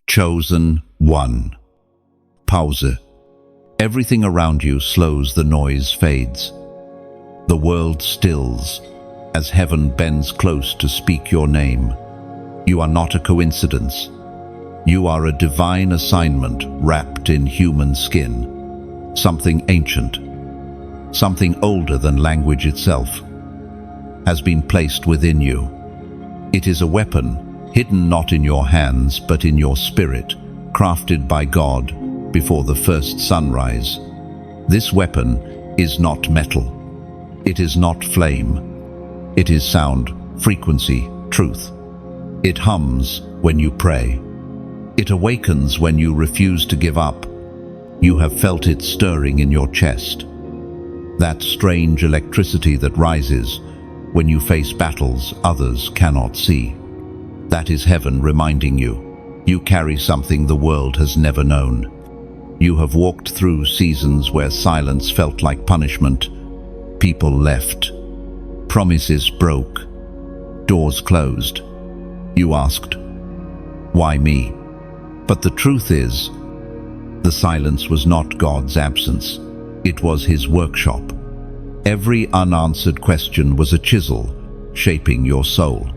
Chosen one. Pause. Everything around you slows, the noise fades. The world stills as heaven bends close to speak your name. You are not a coincidence. You are a divine assignment wrapped in human skin. Something ancient, something older than language itself, has been placed within you. It is a weapon, hidden not in your hands but in your spirit, crafted by God before the first sunrise. This weapon is not metal. It is not flame. It is sound, frequency, truth. It hums when you pray. It awakens when you refuse to give up. You have felt it stirring in your chest. That strange electricity that rises when you face battles others cannot see. That is heaven reminding you, you carry something the world has never known. You have walked through seasons where silence felt like punishment. People left. Promises broke. Doors closed. You asked, why me? But the truth is, the silence was not God's absence. It was his workshop. Every unanswered question was a chisel, shaping your soul.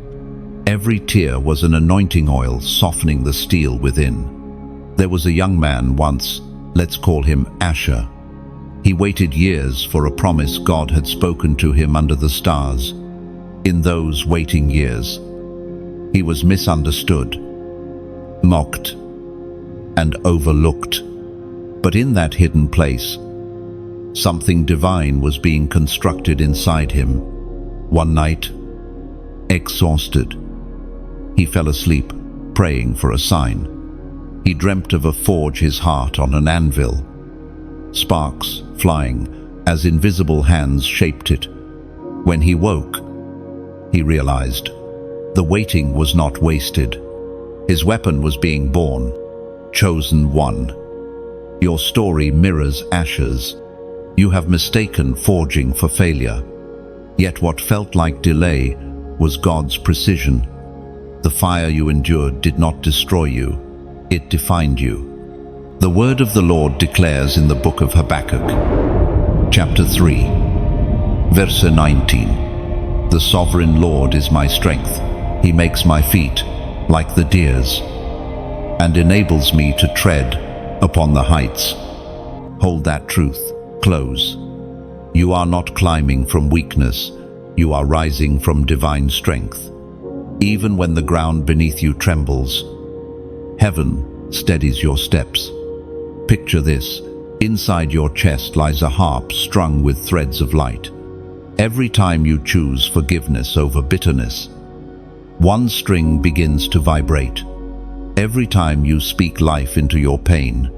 Every tear was an anointing oil softening the steel within. There was a young man once, let's call him Asher. He waited years for a promise God had spoken to him under the stars. In those waiting years, he was misunderstood, mocked, and overlooked. But in that hidden place, something divine was being constructed inside him. One night, exhausted, he fell asleep, praying for a sign. He dreamt of a forge his heart on an anvil, sparks flying as invisible hands shaped it. When he woke, he realized the waiting was not wasted. His weapon was being born. Chosen one. Your story mirrors Asher's. You have mistaken forging for failure. Yet what felt like delay was God's precision. The fire you endured did not destroy you. It defined you. The word of the Lord declares in the book of Habakkuk, chapter 3, verse 19, the sovereign Lord is my strength. He makes my feet like the deer's and enables me to tread upon the heights. Hold that truth close. You are not climbing from weakness. You are rising from divine strength. Even when the ground beneath you trembles, heaven steadies your steps. Picture this. Inside your chest lies a harp strung with threads of light. Every time you choose forgiveness over bitterness, one string begins to vibrate. Every time you speak life into your pain,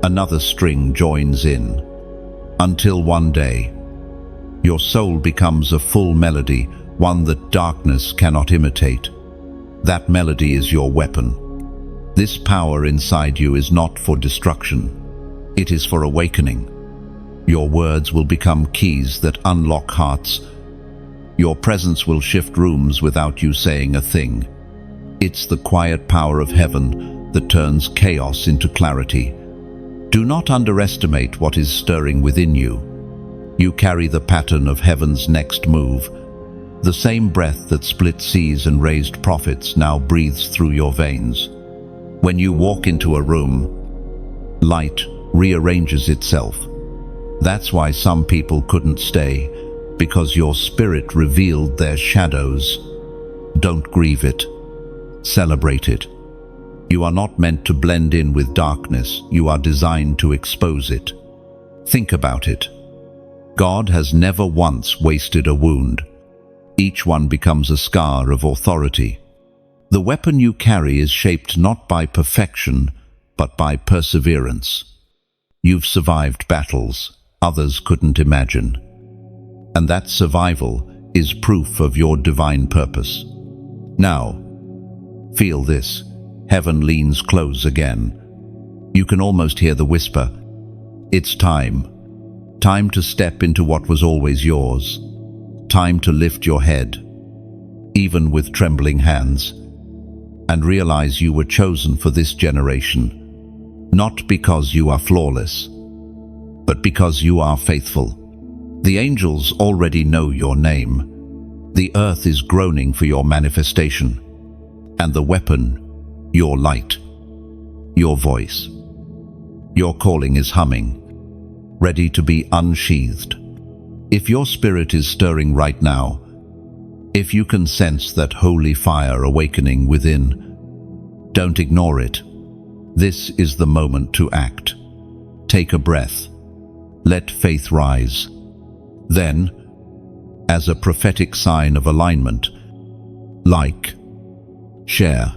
another string joins in. Until one day, your soul becomes a full melody, one that darkness cannot imitate. That melody is your weapon. This power inside you is not for destruction. It is for awakening. Your words will become keys that unlock hearts. Your presence will shift rooms without you saying a thing. It's the quiet power of heaven that turns chaos into clarity. Do not underestimate what is stirring within you. You carry the pattern of heaven's next move. The same breath that split seas and raised prophets now breathes through your veins. When you walk into a room, light rearranges itself. That's why some people couldn't stay, because your spirit revealed their shadows. Don't grieve it. Celebrate it. You are not meant to blend in with darkness. You are designed to expose it. Think about it. God has never once wasted a wound. Each one becomes a scar of authority. The weapon you carry is shaped not by perfection, but by perseverance. You've survived battles others couldn't imagine. And that survival is proof of your divine purpose. Now, feel this. Heaven leans close again. You can almost hear the whisper. It's time. Time to step into what was always yours. Time to lift your head, even with trembling hands. and realize you were chosen for this generation, not because you are flawless, but because you are faithful. The angels already know your name. The earth is groaning for your manifestation, and the weapon, your light, your voice. Your calling is humming, ready to be unsheathed. If your spirit is stirring right now, if you can sense that holy fire awakening within, don't ignore it. This is the moment to act. Take a breath. Let faith rise. Then, as a prophetic sign of alignment, like, share,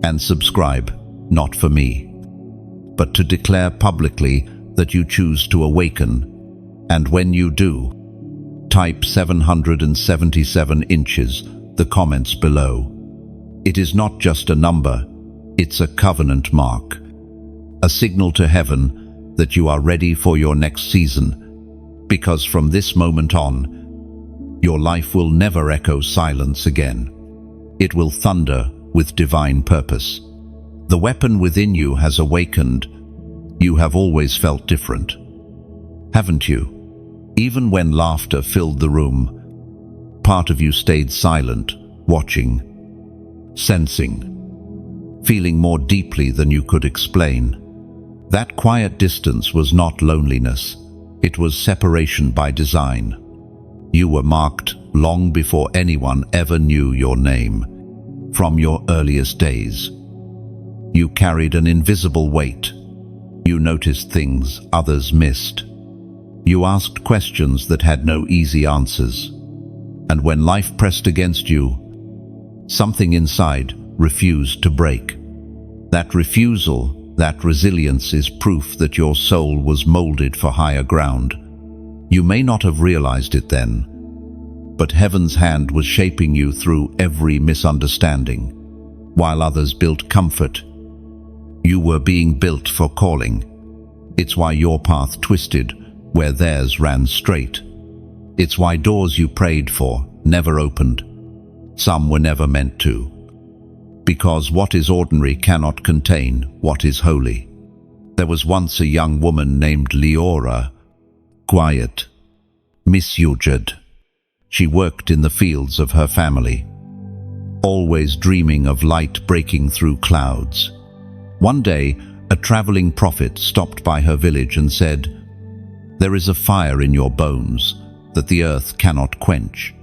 and subscribe, not for me, but to declare publicly that you choose to awaken. And when you do, type 777 inches, the comments below. It is not just a number, it's a covenant mark, a signal to heaven that you are ready for your next season, because from this moment on, your life will never echo silence again. It will thunder with divine purpose. The weapon within you has awakened. You have always felt different, haven't you? Even when laughter filled the room, part of you stayed silent, watching, sensing, feeling more deeply than you could explain. That quiet distance was not loneliness, it was separation by design. You were marked long before anyone ever knew your name. From your earliest days, you carried an invisible weight. You noticed things others missed. You asked questions that had no easy answers. And when life pressed against you, something inside refused to break. That refusal, that resilience is proof that your soul was molded for higher ground. You may not have realized it then, but heaven's hand was shaping you through every misunderstanding. While others built comfort, you were being built for calling. It's why your path twisted where theirs ran straight. It's why doors you prayed for never opened. Some were never meant to. Because what is ordinary cannot contain what is holy. There was once a young woman named Leora, quiet, misused. She worked in the fields of her family, always dreaming of light breaking through clouds. One day, a traveling prophet stopped by her village and said, "There is a fire in your bones that the earth cannot quench."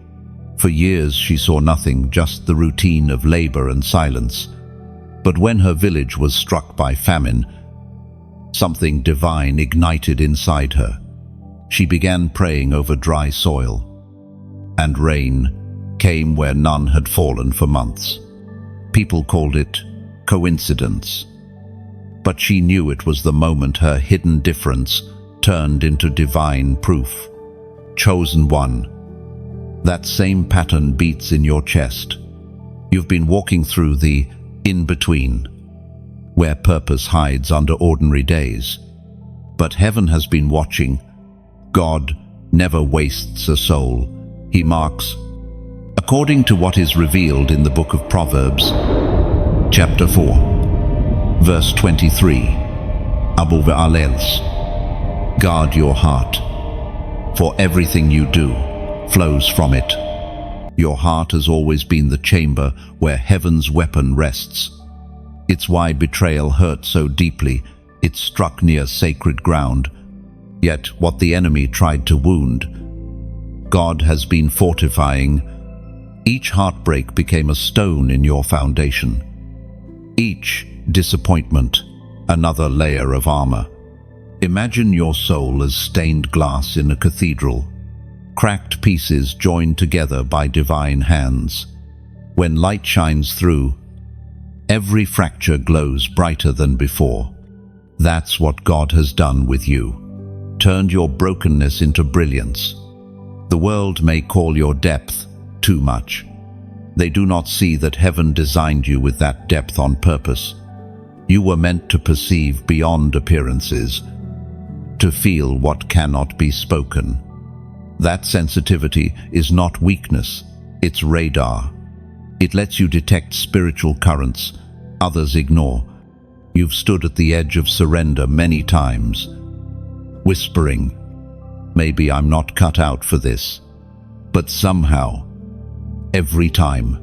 For years she saw nothing, just the routine of labor and silence. But when her village was struck by famine, something divine ignited inside her. She began praying over dry soil, and rain came where none had fallen for months. People called it coincidence, but she knew it was the moment her hidden difference turned into divine proof. Chosen one. That same pattern beats in your chest. You've been walking through the in-between, where purpose hides under ordinary days. But heaven has been watching. God never wastes a soul. He marks. According to what is revealed in the book of Proverbs, chapter 4, verse 23, Abu Ve'alels, guard your heart, for everything you do flows from it. Your heart has always been the chamber where heaven's weapon rests. It's why betrayal hurt so deeply. It struck near sacred ground. Yet what the enemy tried to wound, God has been fortifying. Each heartbreak became a stone in your foundation. Each disappointment, another layer of armor. Imagine your soul as stained glass in a cathedral, cracked pieces joined together by divine hands. When light shines through, every fracture glows brighter than before. That's what God has done with you. Turned your brokenness into brilliance. The world may call your depth too much. They do not see that heaven designed you with that depth on purpose. You were meant to perceive beyond appearances, to feel what cannot be spoken. That sensitivity is not weakness, it's radar. It lets you detect spiritual currents others ignore. You've stood at the edge of surrender many times, whispering, "Maybe I'm not cut out for this." But somehow, every time,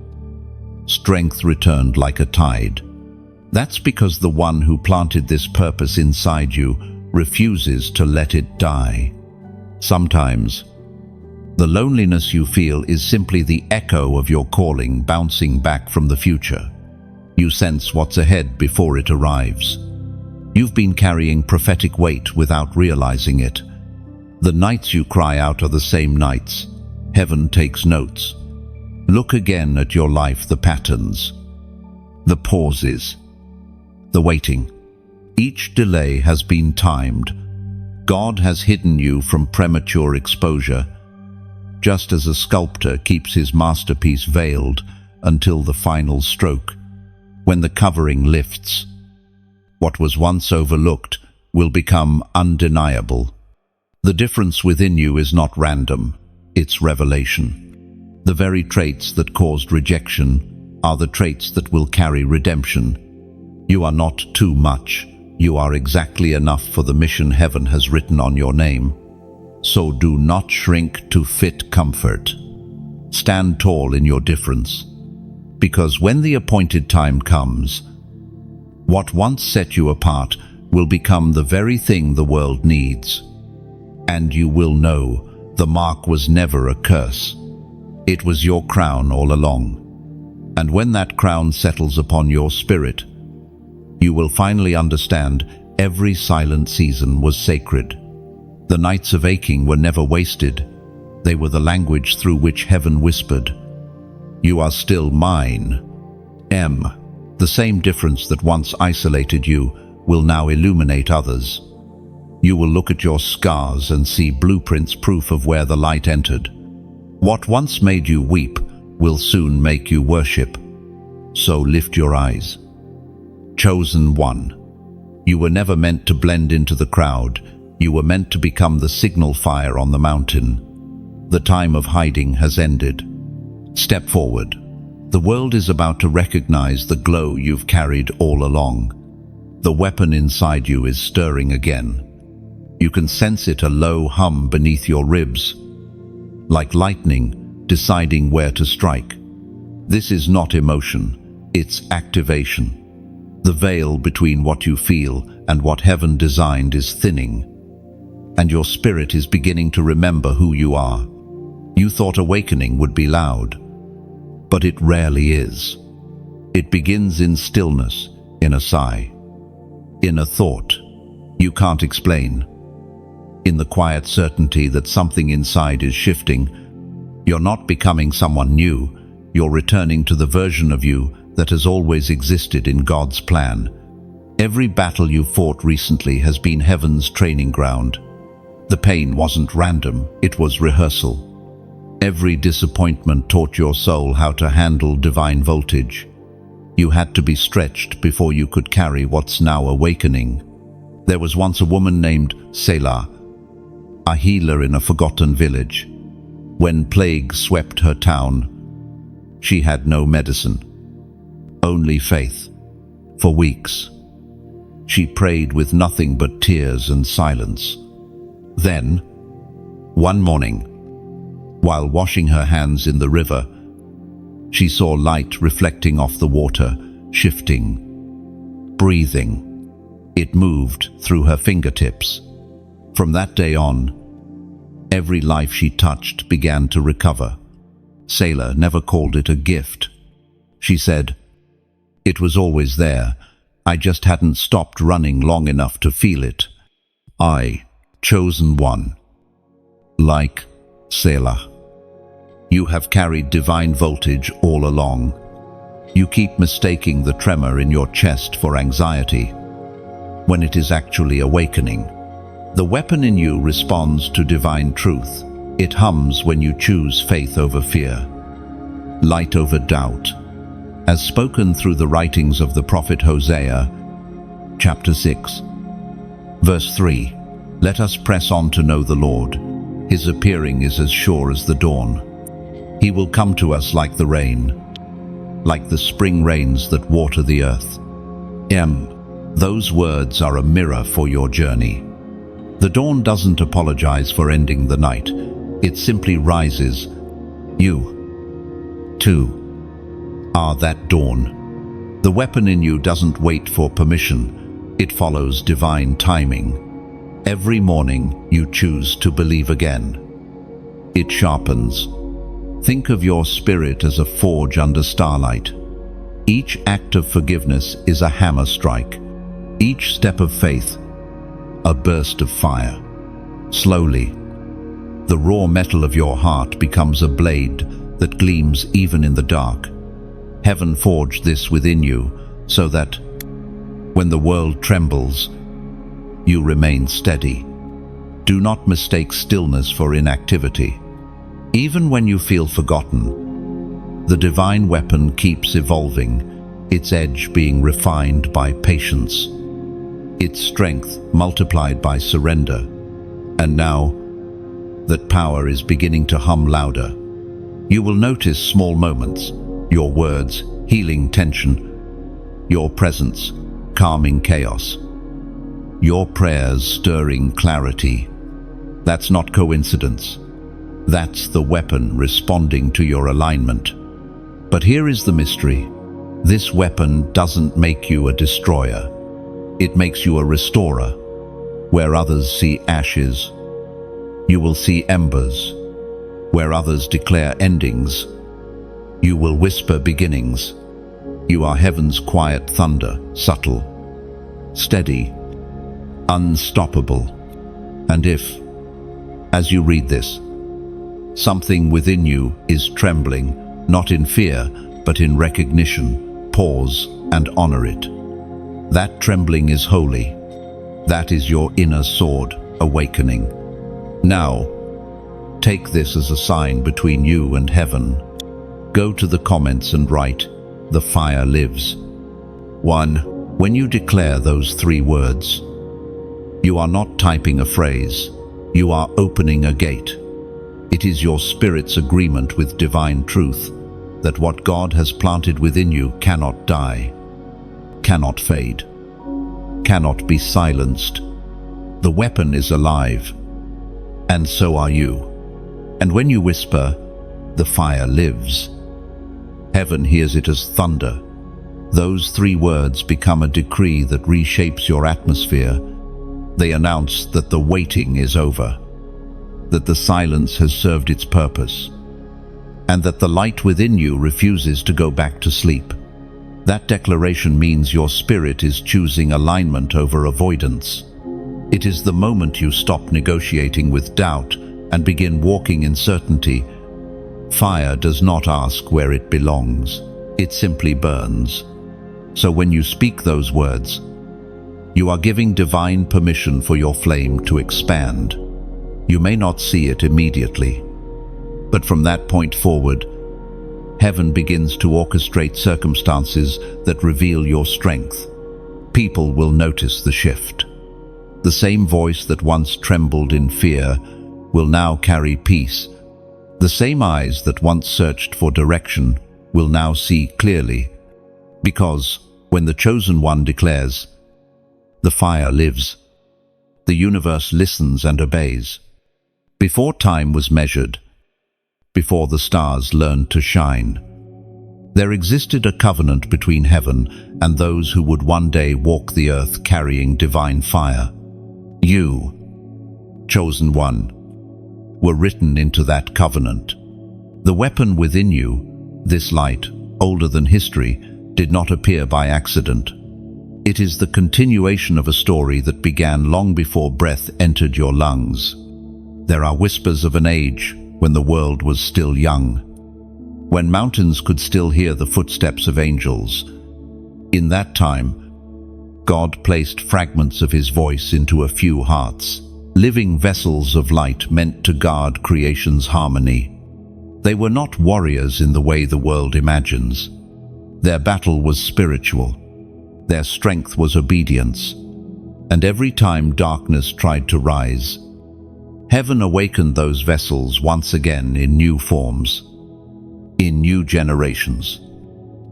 strength returned like a tide. That's because the one who planted this purpose inside you refuses to let it die. Sometimes, the loneliness you feel is simply the echo of your calling bouncing back from the future. You sense what's ahead before it arrives. You've been carrying prophetic weight without realizing it. The nights you cry out are the same nights. Heaven takes notes. Look again at your life, the patterns, the pauses, the waiting. Each delay has been timed. God has hidden you from premature exposure, just as a sculptor keeps his masterpiece veiled until the final stroke. When the covering lifts, what was once overlooked will become undeniable. The difference within you is not random, it's revelation. The very traits that caused rejection are the traits that will carry redemption. You are not too much. You are exactly enough for the mission heaven has written on your name. So do not shrink to fit comfort. Stand tall in your difference. Because when the appointed time comes, what once set you apart will become the very thing the world needs. And you will know the mark was never a curse. It was your crown all along. And when that crown settles upon your spirit, you will finally understand every silent season was sacred. The nights of aching were never wasted. They were the language through which heaven whispered, "You are still mine." The same difference that once isolated you will now illuminate others. You will look at your scars and see blueprints, proof of where the light entered. What once made you weep will soon make you worship. So lift your eyes. Chosen one. You were never meant to blend into the crowd. You were meant to become the signal fire on the mountain. The time of hiding has ended. Step forward. The world is about to recognize the glow you've carried all along. The weapon inside you is stirring again. You can sense it, a low hum beneath your ribs, like lightning deciding where to strike. This is not emotion, it's activation. The veil between what you feel and what heaven designed is thinning, and your spirit is beginning to remember who you are. You thought awakening would be loud, but it rarely is. It begins in stillness, in a sigh, in a thought you can't explain, in the quiet certainty that something inside is shifting. You're not becoming someone new, you're returning to the version of you that has always existed in God's plan. Every battle you fought recently has been heaven's training ground. The pain wasn't random, it was rehearsal. Every disappointment taught your soul how to handle divine voltage. You had to be stretched before you could carry what's now awakening. There was once a woman named Selah, a healer in a forgotten village. When plague swept her town, she had no medicine, only faith. For weeks, she prayed with nothing but tears and silence. Then, one morning, while washing her hands in the river, she saw light reflecting off the water, shifting, breathing. It moved through her fingertips. From that day on, every life she touched began to recover. Selah never called it a gift. She said, "It was always there. I just hadn't stopped running long enough to feel it." I, chosen one, like Selah. You have carried divine voltage all along. You keep mistaking the tremor in your chest for anxiety, when it is actually awakening. The weapon in you responds to divine truth. It hums when you choose faith over fear, light over doubt. As spoken through the writings of the prophet Hosea, chapter 6, verse 3, "Let us press on to know the Lord. His appearing is as sure as the dawn. He will come to us like the rain, like the spring rains that water the earth. Those words are a mirror for your journey. The dawn doesn't apologize for ending the night. It simply rises. You, too, are that dawn. The weapon in you doesn't wait for permission. It follows divine timing. Every morning you choose to believe again. It sharpens. Think of your spirit as a forge under starlight. Each act of forgiveness is a hammer strike. Each step of faith, a burst of fire. Slowly, the raw metal of your heart becomes a blade that gleams even in the dark. Heaven forged this within you so that, when the world trembles, you remain steady. Do not mistake stillness for inactivity. Even when you feel forgotten, the divine weapon keeps evolving, its edge being refined by patience, its strength multiplied by surrender. And now that power is beginning to hum louder, you will notice small moments, your words healing tension, your presence calming chaos, your prayers stirring clarity. That's not coincidence. That's the weapon responding to your alignment. But here is the mystery. This weapon doesn't make you a destroyer. It makes you a restorer. Where others see ashes, you will see embers. Where others declare endings, you will whisper beginnings. You are heaven's quiet thunder, subtle, steady, unstoppable. And if, as you read this, something within you is trembling, not in fear, but in recognition, pause and honor it. That trembling is holy. That is your inner sword awakening. Now, take this as a sign between you and heaven. Go to the comments and write, "The fire lives." 1. When you declare those 3 words, you are not typing a phrase. You are opening a gate. It is your spirit's agreement with divine truth that what God has planted within you cannot die, cannot fade, cannot be silenced. The weapon is alive, and so are you. And when you whisper, "The fire lives," heaven hears it as thunder. Those 3 words become a decree that reshapes your atmosphere. They announce that the waiting is over, that the silence has served its purpose, and that the light within you refuses to go back to sleep. That declaration means your spirit is choosing alignment over avoidance. It is the moment you stop negotiating with doubt and begin walking in certainty. Fire does not ask where it belongs. It simply burns. So when you speak those words, you are giving divine permission for your flame to expand. You may not see it immediately, but from that point forward, heaven begins to orchestrate circumstances that reveal your strength. People will notice the shift. The same voice that once trembled in fear will now carry peace. The same eyes that once searched for direction will now see clearly. Because when the chosen one declares, "The fire lives," the universe listens and obeys. Before time was measured, before the stars learned to shine, there existed a covenant between heaven and those who would one day walk the earth carrying divine fire. You, chosen one, were written into that covenant. The weapon within you, this light, older than history, did not appear by accident. It is the continuation of a story that began long before breath entered your lungs. There are whispers of an age when the world was still young, when mountains could still hear the footsteps of angels. In that time, God placed fragments of his voice into a few hearts, living vessels of light meant to guard creation's harmony. They were not warriors in the way the world imagines. Their battle was spiritual. Their strength was obedience. And every time darkness tried to rise, heaven awakened those vessels once again in new forms, in new generations.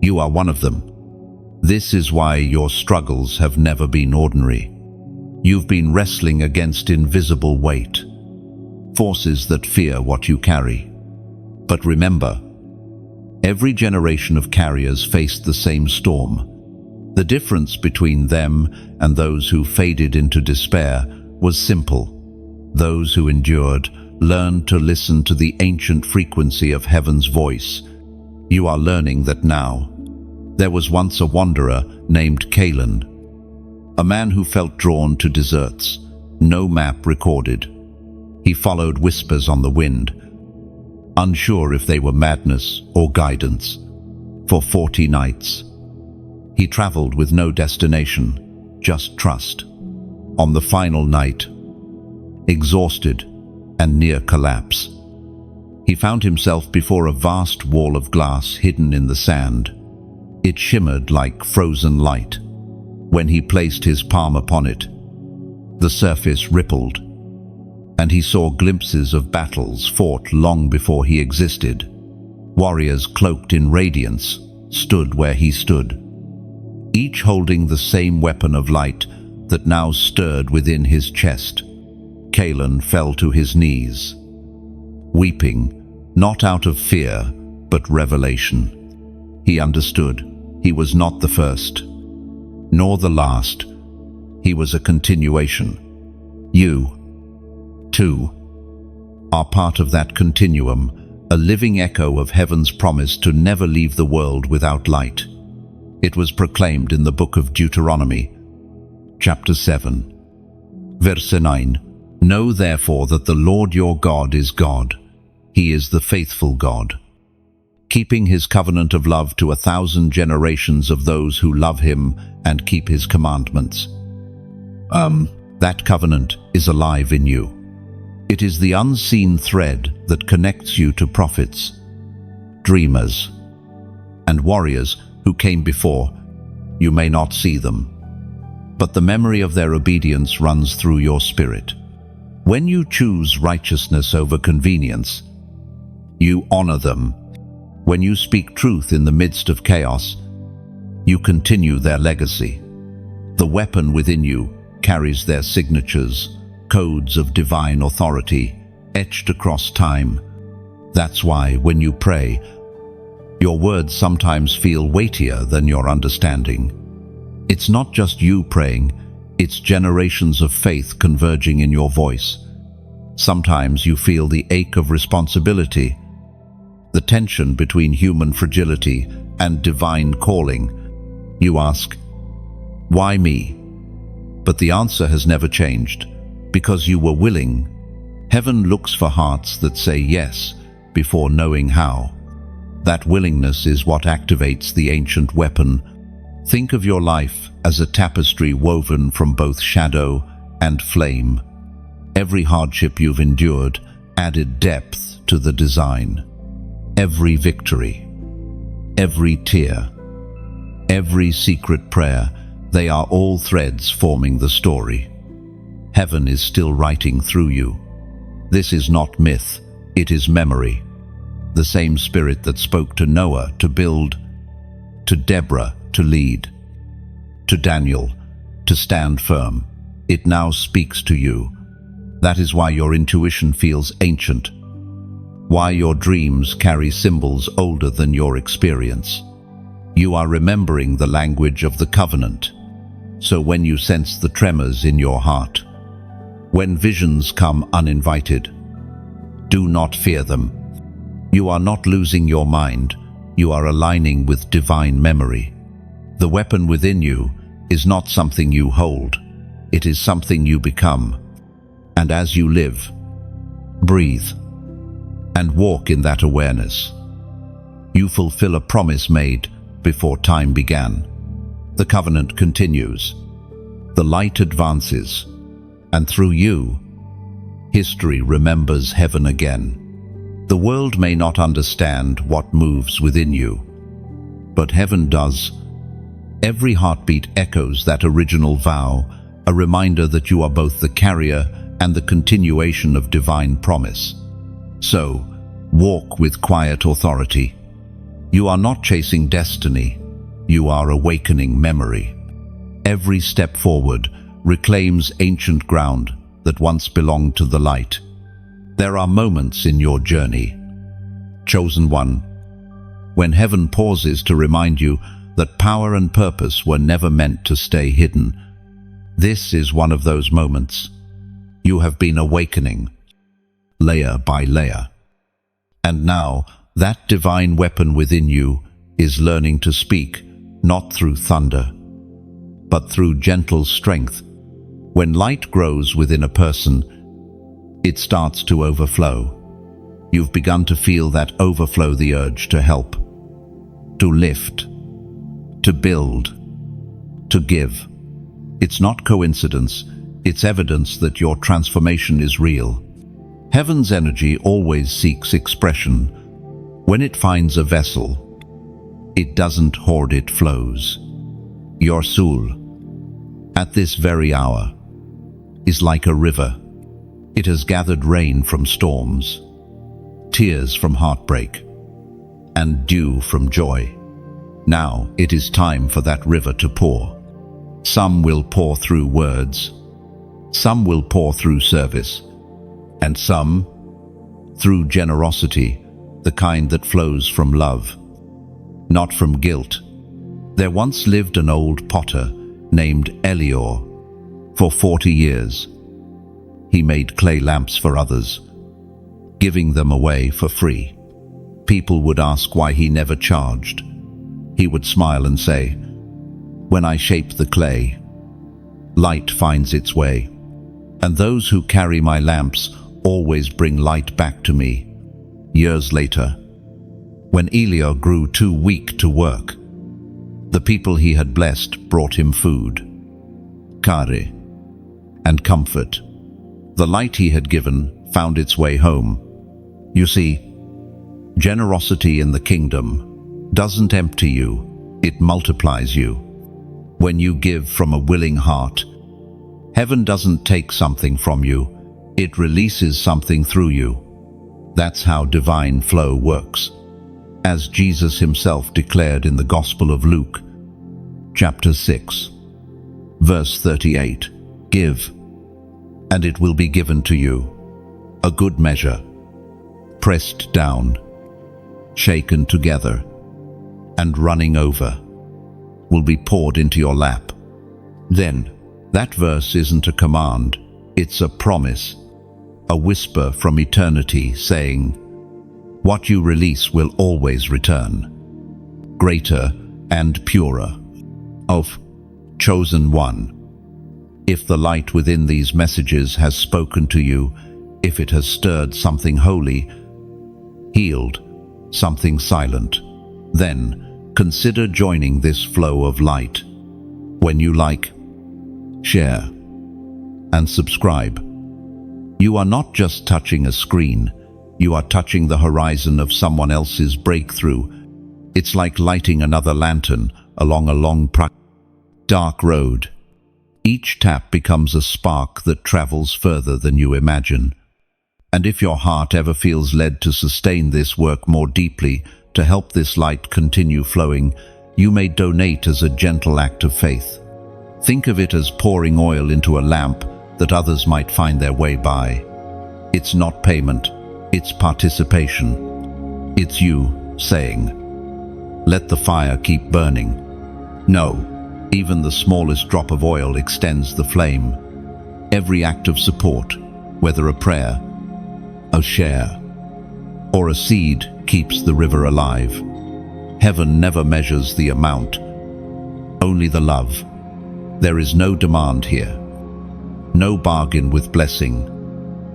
You are one of them. This is why your struggles have never been ordinary. You've been wrestling against invisible weight, forces that fear what you carry. But remember, every generation of carriers faced the same storm. The difference between them and those who faded into despair was simple. Those who endured learned to listen to the ancient frequency of heaven's voice. You are learning that now. There was once a wanderer named Caleb, a man who felt drawn to deserts, no map recorded. He followed whispers on the wind, unsure if they were madness or guidance. For 40 nights, he traveled with no destination, just trust. On the final night, exhausted and near collapse, he found himself before a vast wall of glass hidden in the sand. It shimmered like frozen light. When he placed his palm upon it, the surface rippled, and he saw glimpses of battles fought long before he existed. Warriors cloaked in radiance stood where he stood, each holding the same weapon of light that now stirred within his chest. Caleb fell to his knees, weeping, not out of fear, but revelation. He understood he was not the first, nor the last. He was a continuation. You, too, are part of that continuum, a living echo of heaven's promise to never leave the world without light. It was proclaimed in the book of Deuteronomy, chapter 7, verse 9. Know therefore that the Lord your God is God. He is the faithful God, keeping his covenant of love to 1,000 generations of those who love him and keep his commandments. That covenant is alive in you. It is the unseen thread that connects you to prophets, dreamers, and warriors who came before. You may not see them, but the memory of their obedience runs through your spirit. When you choose righteousness over convenience, you honor them. When you speak truth in the midst of chaos, you continue their legacy. The weapon within you carries their signatures, codes of divine authority, etched across time. That's why, when you pray, your words sometimes feel weightier than your understanding. It's not just you praying, it's generations of faith converging in your voice. Sometimes you feel the ache of responsibility, the tension between human fragility and divine calling. You ask, why me? But the answer has never changed, because you were willing. Heaven looks for hearts that say yes before knowing how. That willingness is what activates the ancient weapon. Think of your life as a tapestry woven from both shadow and flame. Every hardship you've endured added depth to the design. Every victory, every tear, every secret prayer, they are all threads forming the story. Heaven is still writing through you. This is not myth, it is memory. The same spirit that spoke to Noah to build, to Deborah to lead, to Daniel to stand firm, it now speaks to you. That is why your intuition feels ancient, why your dreams carry symbols older than your experience. You are remembering the language of the covenant. So when you sense the tremors in your heart, when visions come uninvited, do not fear them. You are not losing your mind, you are aligning with divine memory. The weapon within you is not something you hold, it is something you become. And as you live, breathe, and walk in that awareness, you fulfill a promise made before time began. The covenant continues, the light advances, and through you, history remembers heaven again. The world may not understand what moves within you, but heaven does. Every heartbeat echoes that original vow, a reminder that you are both the carrier and the continuation of divine promise. So, walk with quiet authority. You are not chasing destiny, you are awakening memory. Every step forward reclaims ancient ground that once belonged to the light. There are moments in your journey, chosen one, when heaven pauses to remind you that power and purpose were never meant to stay hidden. This is one of those moments. You have been awakening, layer by layer. And now, that divine weapon within you is learning to speak, not through thunder, but through gentle strength. When light grows within a person, it starts to overflow. You've begun to feel that overflow, the urge to help, to lift, to build, to give. It's not coincidence, it's evidence that your transformation is real. Heaven's energy always seeks expression. When it finds a vessel, it doesn't hoard, it flows. Your soul, at this very hour, is like a river. It has gathered rain from storms, tears from heartbreak, and dew from joy. Now it is time for that river to pour. Some will pour through words, some will pour through service, and some through generosity, the kind that flows from love, not from guilt. There once lived an old potter named Elior. For 40 years, he made clay lamps for others, giving them away for free. People would ask why he never charged. He would smile and say, "When I shape the clay, light finds its way, and those who carry my lamps always bring light back to me." Years later, when Elior grew too weak to work, the people he had blessed brought him food, kare, and comfort. The light he had given found its way home. You see, generosity in the kingdom doesn't empty you, it multiplies you. When you give from a willing heart, heaven doesn't take something from you, it releases something through you. That's how divine flow works. As Jesus himself declared in the Gospel of Luke, chapter 6, verse 38, "Give, and it will be given to you, a good measure, pressed down, shaken together, and running over, will be poured into your lap." Then, that verse isn't a command, it's a promise, a whisper from eternity saying, what you release will always return, greater and purer. Of chosen one. If the light within these messages has spoken to you, if it has stirred something holy, healed something silent, then consider joining this flow of light. When you like, share, and subscribe, you are not just touching a screen, you are touching the horizon of someone else's breakthrough. It's like lighting another lantern along a long, dark road. Each tap becomes a spark that travels further than you imagine. And if your heart ever feels led to sustain this work more deeply, to help this light continue flowing, you may donate as a gentle act of faith. Think of it as pouring oil into a lamp that others might find their way by. It's not payment, it's participation. It's you saying, "Let the fire keep burning." No, even the smallest drop of oil extends the flame. Every act of support, whether a prayer, a share, or a seed, keeps the river alive. Heaven never measures the amount, only the love. There is no demand here, no bargain with blessing.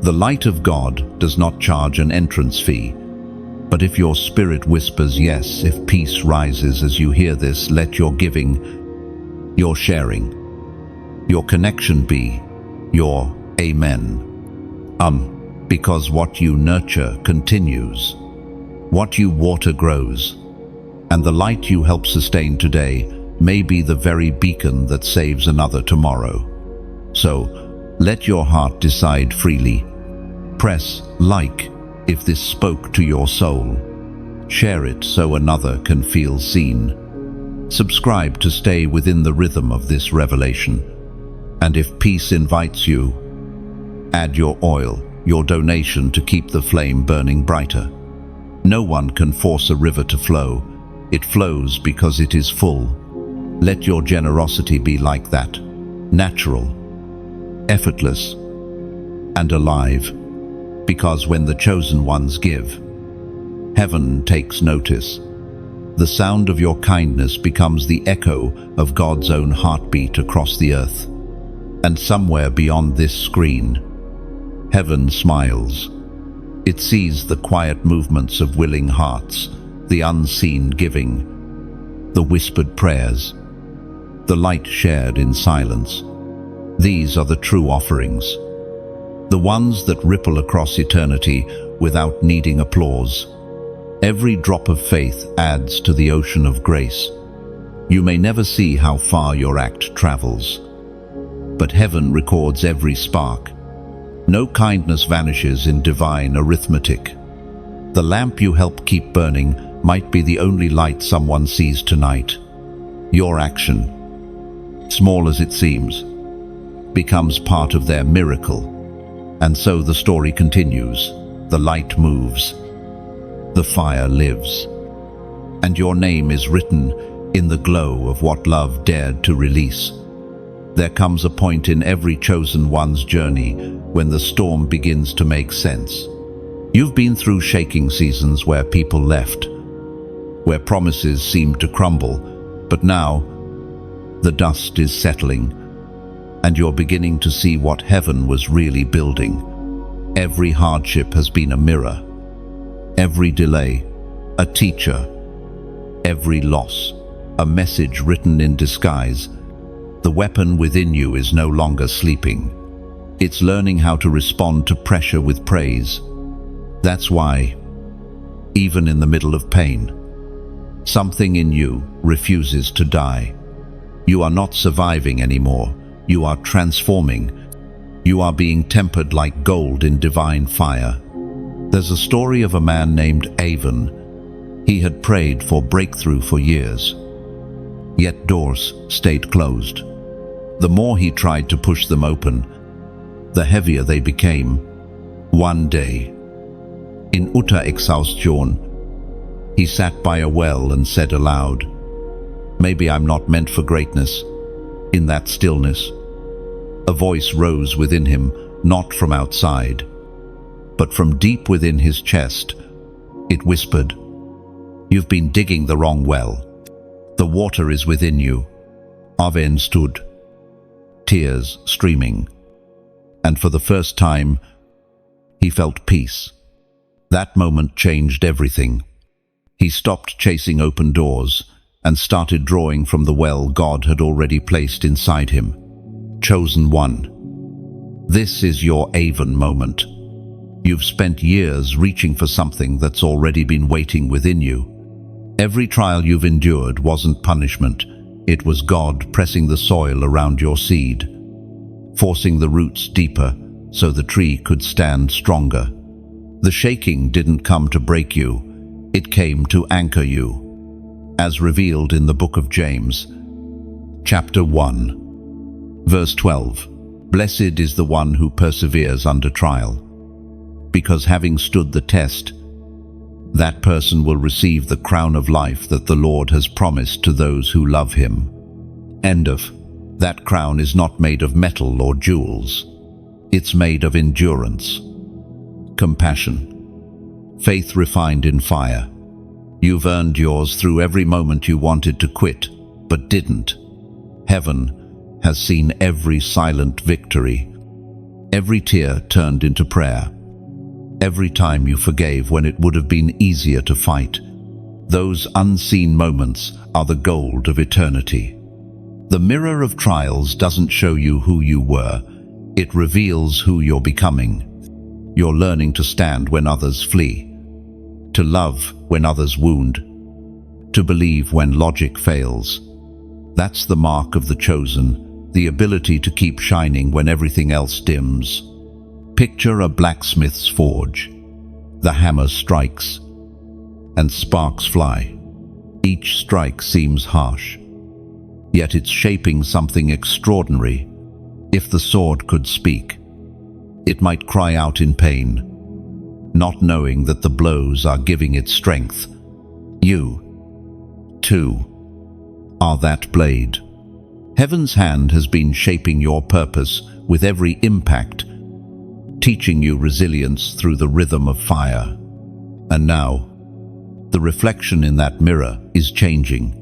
The light of God does not charge an entrance fee. But if your spirit whispers yes, if peace rises as you hear this, let your giving, your sharing, your connection be your amen. Because what you nurture continues. What you water grows. And the light you help sustain today may be the very beacon that saves another tomorrow. So, let your heart decide freely. Press like if this spoke to your soul. Share it so another can feel seen. Subscribe to stay within the rhythm of this revelation. And if peace invites you, add your oil, your donation to keep the flame burning brighter. No one can force a river to flow. It flows because it is full. Let your generosity be like that, natural, effortless, and alive. Because when the chosen ones give, heaven takes notice. The sound of your kindness becomes the echo of God's own heartbeat across the earth. And somewhere beyond this screen, heaven smiles. It sees the quiet movements of willing hearts, the unseen giving, the whispered prayers, the light shared in silence. These are the true offerings, the ones that ripple across eternity without needing applause. Every drop of faith adds to the ocean of grace. You may never see how far your act travels, but heaven records every spark. No kindness vanishes in divine arithmetic. The lamp you help keep burning might be the only light someone sees tonight. Your action, small as it seems, becomes part of their miracle. And so the story continues. The light moves. The fire lives. And your name is written in the glow of what love dared to release. There comes a point in every chosen one's journey when the storm begins to make sense. You've been through shaking seasons where people left, where promises seemed to crumble, but now the dust is settling, and you're beginning to see what heaven was really building. Every hardship has been a mirror, every delay, a teacher, every loss, a message written in disguise. The weapon within you is no longer sleeping. It's learning how to respond to pressure with praise. That's why, even in the middle of pain, something in you refuses to die. You are not surviving anymore. You are transforming. You are being tempered like gold in divine fire. There's a story of a man named Avon. He had prayed for breakthrough for years, yet doors stayed closed. The more he tried to push them open, the heavier they became. One day, in utter exhaustion, he sat by a well and said aloud, "Maybe I'm not meant for greatness." In that stillness, a voice rose within him, not from outside, but from deep within his chest. It whispered, "You've been digging the wrong well. The water is within you." Avon stood, tears streaming, and for the first time, he felt peace. That moment changed everything. He stopped chasing open doors and started drawing from the well God had already placed inside him. Chosen one. This is your Avon moment. You've spent years reaching for something that's already been waiting within you. Every trial you've endured wasn't punishment. It was God pressing the soil around your seed, forcing the roots deeper so the tree could stand stronger. The shaking didn't come to break you. It came to anchor you. As revealed in the book of James, chapter 1, verse 12. Blessed is the one who perseveres under trial, because having stood the test, that person will receive the crown of life that the Lord has promised to those who love him. End of. That crown is not made of metal or jewels. It's made of endurance, compassion, faith refined in fire. You've earned yours through every moment you wanted to quit, but didn't. Heaven has seen every silent victory, every tear turned into prayer, every time you forgave when it would have been easier to fight. Those unseen moments are the gold of eternity. The mirror of trials doesn't show you who you were, it reveals who you're becoming. You're learning to stand when others flee, to love when others wound, to believe when logic fails. That's the mark of the chosen, the ability to keep shining when everything else dims. Picture a blacksmith's forge. The hammer strikes, and sparks fly. Each strike seems harsh, yet it's shaping something extraordinary. If the sword could speak, it might cry out in pain, not knowing that the blows are giving it strength. You, too, are that blade. Heaven's hand has been shaping your purpose with every impact, teaching you resilience through the rhythm of fire. And now, the reflection in that mirror is changing.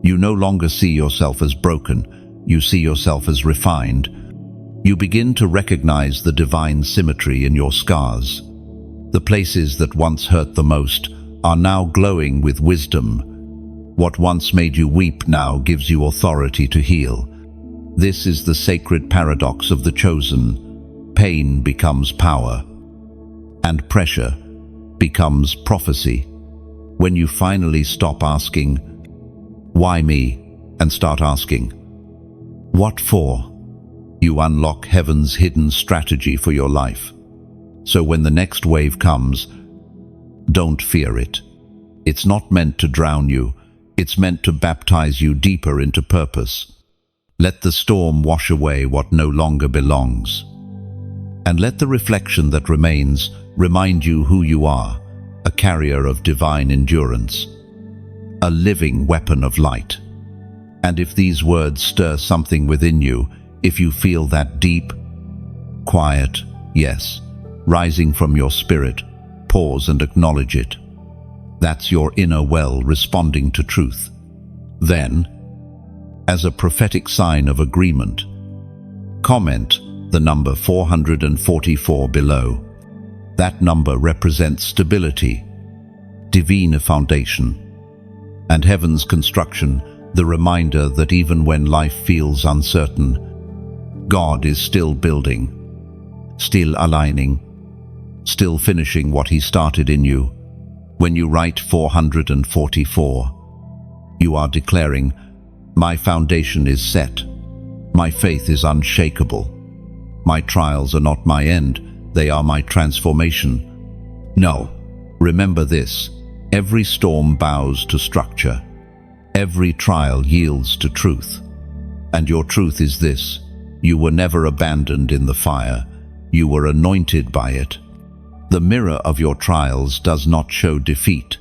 You no longer see yourself as broken, you see yourself as refined. You begin to recognize the divine symmetry in your scars. The places that once hurt the most are now glowing with wisdom. What once made you weep now gives you authority to heal. This is the sacred paradox of the chosen. Pain becomes power, and pressure becomes prophecy. When you finally stop asking, "Why me?" and start asking, "What for?" you unlock heaven's hidden strategy for your life. So when the next wave comes, don't fear it. It's not meant to drown you. It's meant to baptize you deeper into purpose. Let the storm wash away what no longer belongs. And let the reflection that remains remind you who you are, a carrier of divine endurance, a living weapon of light. And if these words stir something within you, if you feel that deep, quiet yes rising from your spirit, pause and acknowledge it. That's your inner well responding to truth. Then, as a prophetic sign of agreement, comment the number 444 below. That number represents stability, divine foundation, and heaven's construction, the reminder that even when life feels uncertain, God is still building, still aligning, still finishing what He started in you. When you write 444, you are declaring, "My foundation is set, my faith is unshakable, my trials are not my end, they are my transformation." No, remember this, every storm bows to structure, every trial yields to truth. And your truth is this: you were never abandoned in the fire, you were anointed by it. The mirror of your trials does not show defeat.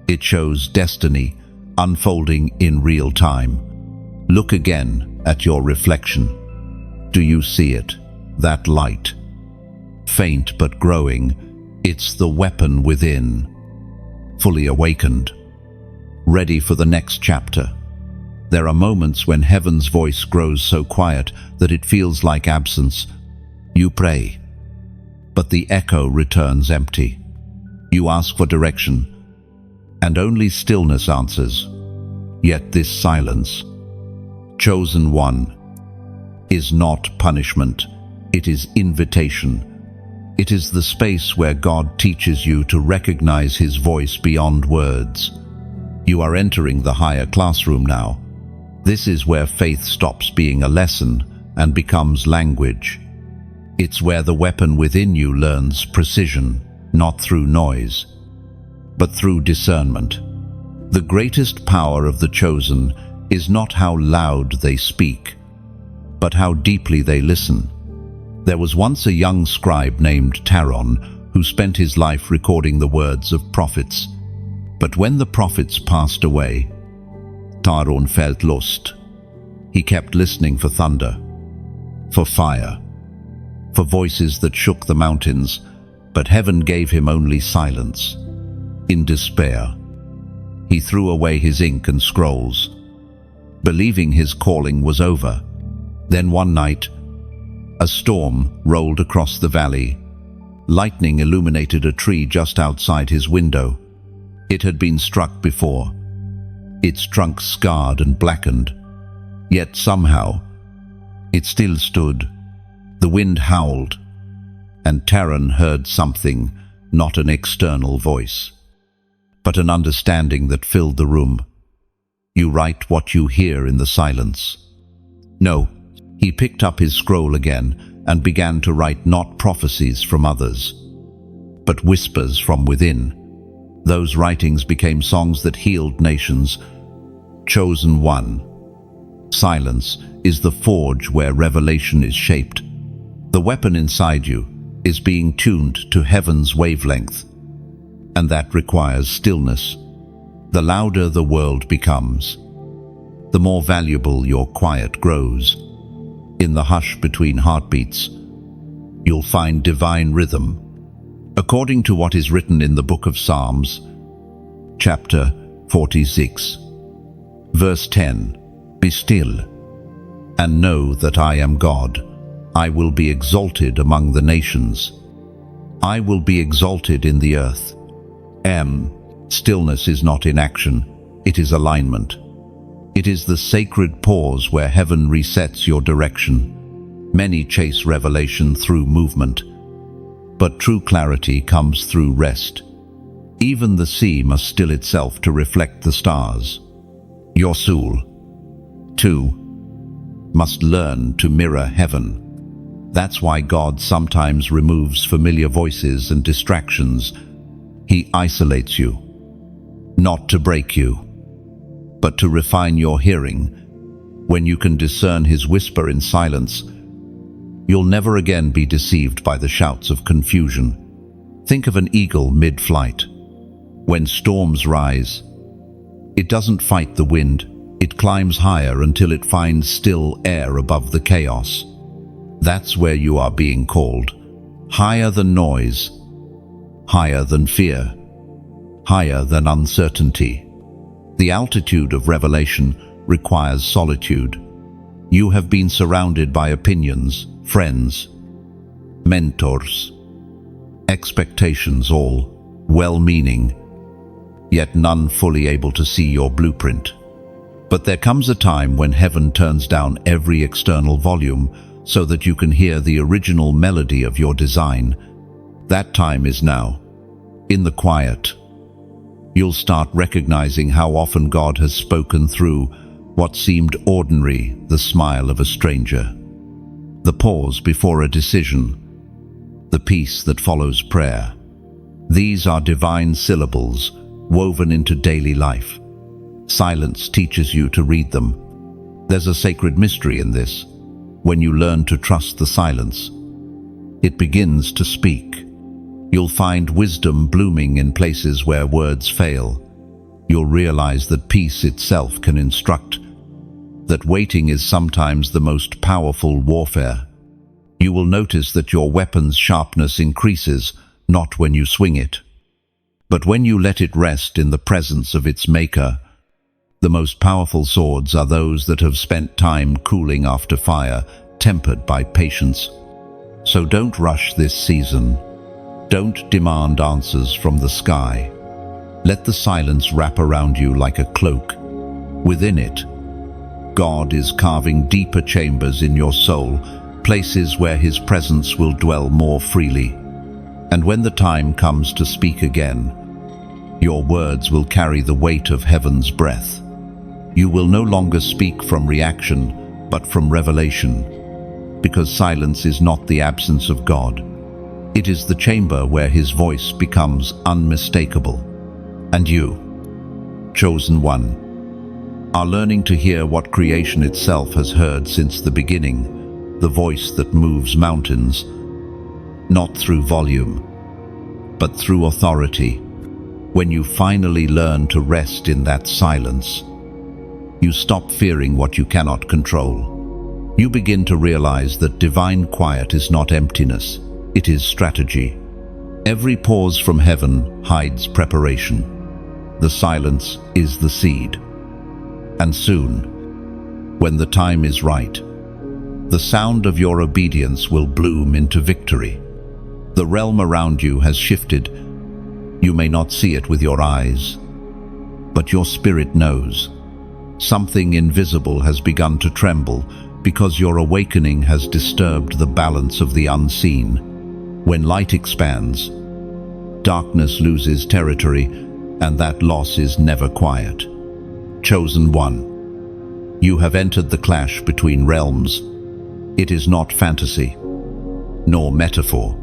It shows destiny unfolding in real time. Look again at your reflection. Do you see it? That light? Faint but growing, it's the weapon within, fully awakened, ready for the next chapter. There are moments when heaven's voice grows so quiet that it feels like absence. You pray, but the echo returns empty. You ask for direction, and only stillness answers. Yet this silence, chosen one, is not punishment, it is invitation. It is the space where God teaches you to recognize His voice beyond words. You are entering the higher classroom now. This is where faith stops being a lesson and becomes language. It's where the weapon within you learns precision, not through noise, but through discernment. The greatest power of the chosen is not how loud they speak, but how deeply they listen. There was once a young scribe named Taron who spent his life recording the words of prophets. But when the prophets passed away, Taron felt lost. He kept listening for thunder, for fire, for voices that shook the mountains, but heaven gave him only silence. In despair, he threw away his ink and scrolls, believing his calling was over. Then one night, a storm rolled across the valley. Lightning illuminated a tree just outside his window. It had been struck before, its trunk scarred and blackened, yet somehow it still stood. The wind howled, and Taron heard something, not an external voice, but an understanding that filled the room. You write what you hear in the silence. No, he picked up his scroll again and began to write not prophecies from others, but whispers from within. Those writings became songs that healed nations. Chosen one. Silence is the forge where revelation is shaped. The weapon inside you is being tuned to heaven's wavelength, and that requires stillness. The louder the world becomes, the more valuable your quiet grows. In the hush between heartbeats, you'll find divine rhythm. According to what is written in the book of Psalms, chapter 46, verse 10, "Be still, and know that I am God. I will be exalted among the nations. I will be exalted in the earth." Stillness is not inaction, it is alignment. It is the sacred pause where heaven resets your direction. Many chase revelation through movement, but true clarity comes through rest. Even the sea must still itself to reflect the stars. Your soul, too, must learn to mirror heaven. That's why God sometimes removes familiar voices and distractions. He isolates you, not to break you, but to refine your hearing. When you can discern His whisper in silence, you'll never again be deceived by the shouts of confusion. Think of an eagle mid-flight. When storms rise, it doesn't fight the wind. It climbs higher until it finds still air above the chaos. That's where you are being called. Higher than noise, higher than fear, higher than uncertainty. The altitude of revelation requires solitude. You have been surrounded by opinions, friends, mentors, expectations, all well-meaning, yet none fully able to see your blueprint. But there comes a time when heaven turns down every external volume so that you can hear the original melody of your design. That time is now. In the quiet, you'll start recognizing how often God has spoken through what seemed ordinary, the smile of a stranger, the pause before a decision, the peace that follows prayer. These are divine syllables woven into daily life. Silence teaches you to read them. There's a sacred mystery in this. When you learn to trust the silence, it begins to speak. You'll find wisdom blooming in places where words fail. You'll realize that peace itself can instruct, that waiting is sometimes the most powerful warfare. You will notice that your weapon's sharpness increases, not when you swing it, but when you let it rest in the presence of its maker. The most powerful swords are those that have spent time cooling after fire, tempered by patience. So don't rush this season. Don't demand answers from the sky. Let the silence wrap around you like a cloak. Within it, God is carving deeper chambers in your soul, places where His presence will dwell more freely. And when the time comes to speak again, your words will carry the weight of heaven's breath. You will no longer speak from reaction, but from revelation, because silence is not the absence of God. It is the chamber where His voice becomes unmistakable. And you, chosen one, are learning to hear what creation itself has heard since the beginning, the voice that moves mountains, not through volume, but through authority. When you finally learn to rest in that silence, you stop fearing what you cannot control. You begin to realize that divine quiet is not emptiness, it is strategy. Every pause from heaven hides preparation. The silence is the seed. And soon, when the time is right, the sound of your obedience will bloom into victory. The realm around you has shifted. You may not see it with your eyes, but your spirit knows. Something invisible has begun to tremble because your awakening has disturbed the balance of the unseen. When light expands, darkness loses territory, and that loss is never quiet. Chosen one, you have entered the clash between realms. It is not fantasy, nor metaphor.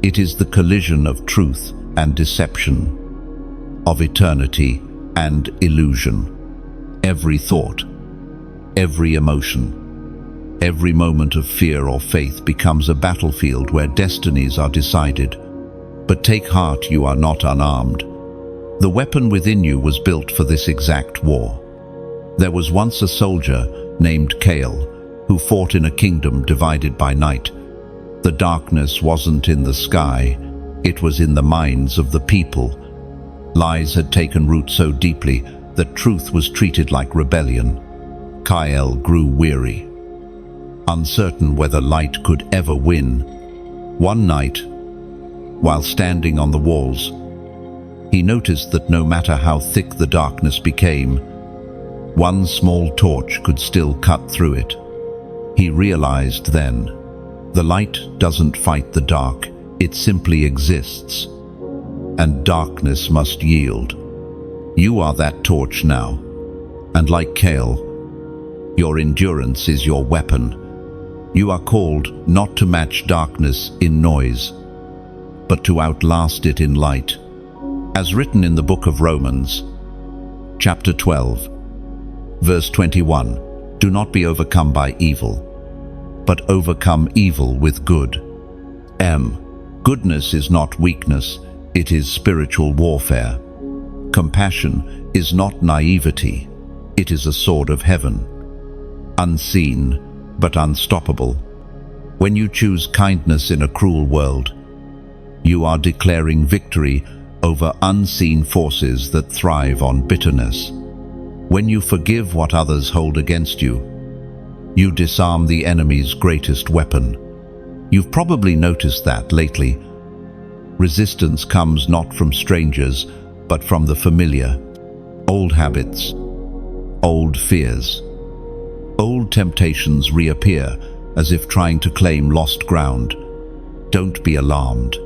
It is the collision of truth and deception. of eternity and illusion. Every thought, every emotion, every moment of fear or faith becomes a battlefield where destinies are decided. But take heart, you are not unarmed. The weapon within you was built for this exact war. There was once a soldier named Kale who fought in a kingdom divided by night. The darkness wasn't in the sky, it was in the minds of the people. Lies had taken root so deeply that truth was treated like rebellion. Kyle grew weary, uncertain whether light could ever win. One night, while standing on the walls, he noticed that no matter how thick the darkness became, one small torch could still cut through it. He realized then, the light doesn't fight the dark, it simply exists. And darkness must yield. You are that torch now. And like Kale, your endurance is your weapon. You are called not to match darkness in noise, but to outlast it in light. As written in the book of Romans, chapter 12, verse 21, do not be overcome by evil, but overcome evil with good. Goodness is not weakness, it is spiritual warfare. Compassion is not naivety, it is a sword of heaven. Unseen, but unstoppable. When you choose kindness in a cruel world, you are declaring victory over unseen forces that thrive on bitterness. When you forgive what others hold against you, you disarm the enemy's greatest weapon. You've probably noticed that lately. Resistance comes not from strangers, but from the familiar. Old habits, old fears, old temptations reappear as if trying to claim lost ground. Don't be alarmed.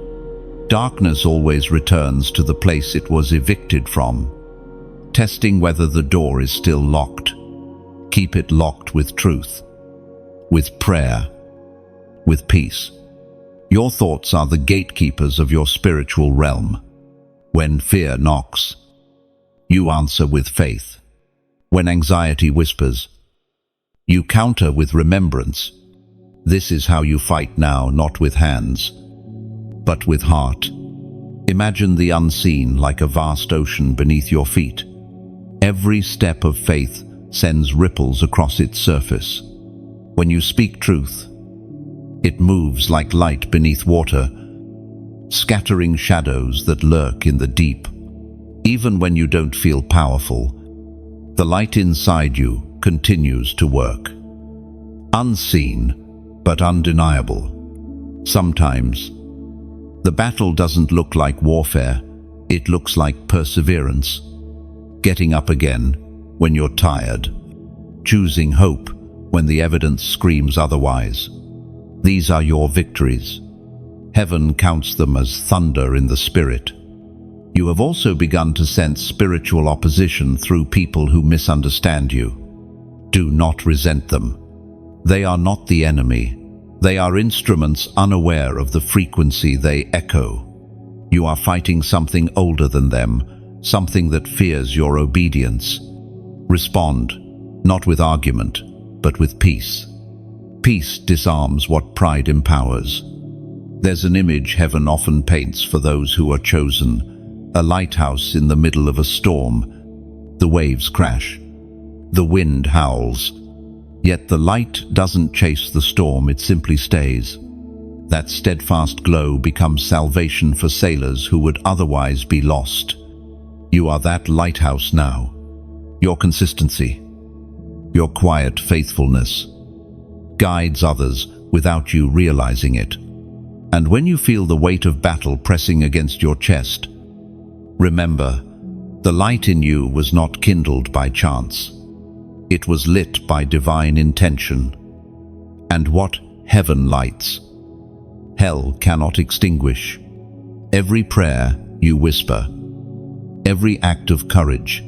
Darkness always returns to the place it was evicted from, testing whether the door is still locked. Keep it locked with truth, with prayer, with peace. Your thoughts are the gatekeepers of your spiritual realm. When fear knocks, you answer with faith. When anxiety whispers, you counter with remembrance. This is how you fight now, not with hands, but with heart. Imagine the unseen like a vast ocean beneath your feet. Every step of faith sends ripples across its surface. When you speak truth, it moves like light beneath water, scattering shadows that lurk in the deep. Even when you don't feel powerful, the light inside you continues to work. Unseen, but undeniable. Sometimes, the battle doesn't look like warfare, it looks like perseverance. Getting up again when you're tired. Choosing hope when the evidence screams otherwise. These are your victories. Heaven counts them as thunder in the spirit. You have also begun to sense spiritual opposition through people who misunderstand you. Do not resent them. They are not the enemy. They are instruments unaware of the frequency they echo. You are fighting something older than them, something that fears your obedience. Respond, not with argument, but with peace. Peace disarms what pride empowers. There's an image heaven often paints for those who are chosen, a lighthouse in the middle of a storm. The waves crash, the wind howls, yet the light doesn't chase the storm, it simply stays. That steadfast glow becomes salvation for sailors who would otherwise be lost. You are that lighthouse now. Your consistency, your quiet faithfulness, guides others without you realizing it. And when you feel the weight of battle pressing against your chest, remember, the light in you was not kindled by chance. It was lit by divine intention. And what heaven lights, hell cannot extinguish. Every prayer you whisper, every act of courage,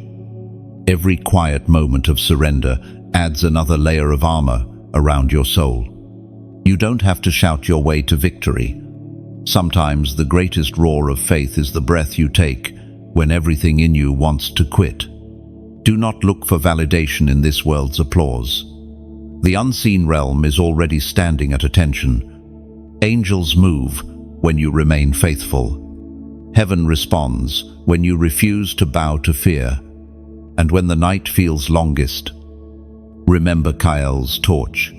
every quiet moment of surrender adds another layer of armor around your soul. You don't have to shout your way to victory. Sometimes the greatest roar of faith is the breath you take when everything in you wants to quit. Do not look for validation in this world's applause. The unseen realm is already standing at attention. Angels move when you remain faithful. Heaven responds when you refuse to bow to fear. And when the night feels longest, remember Kael's torch.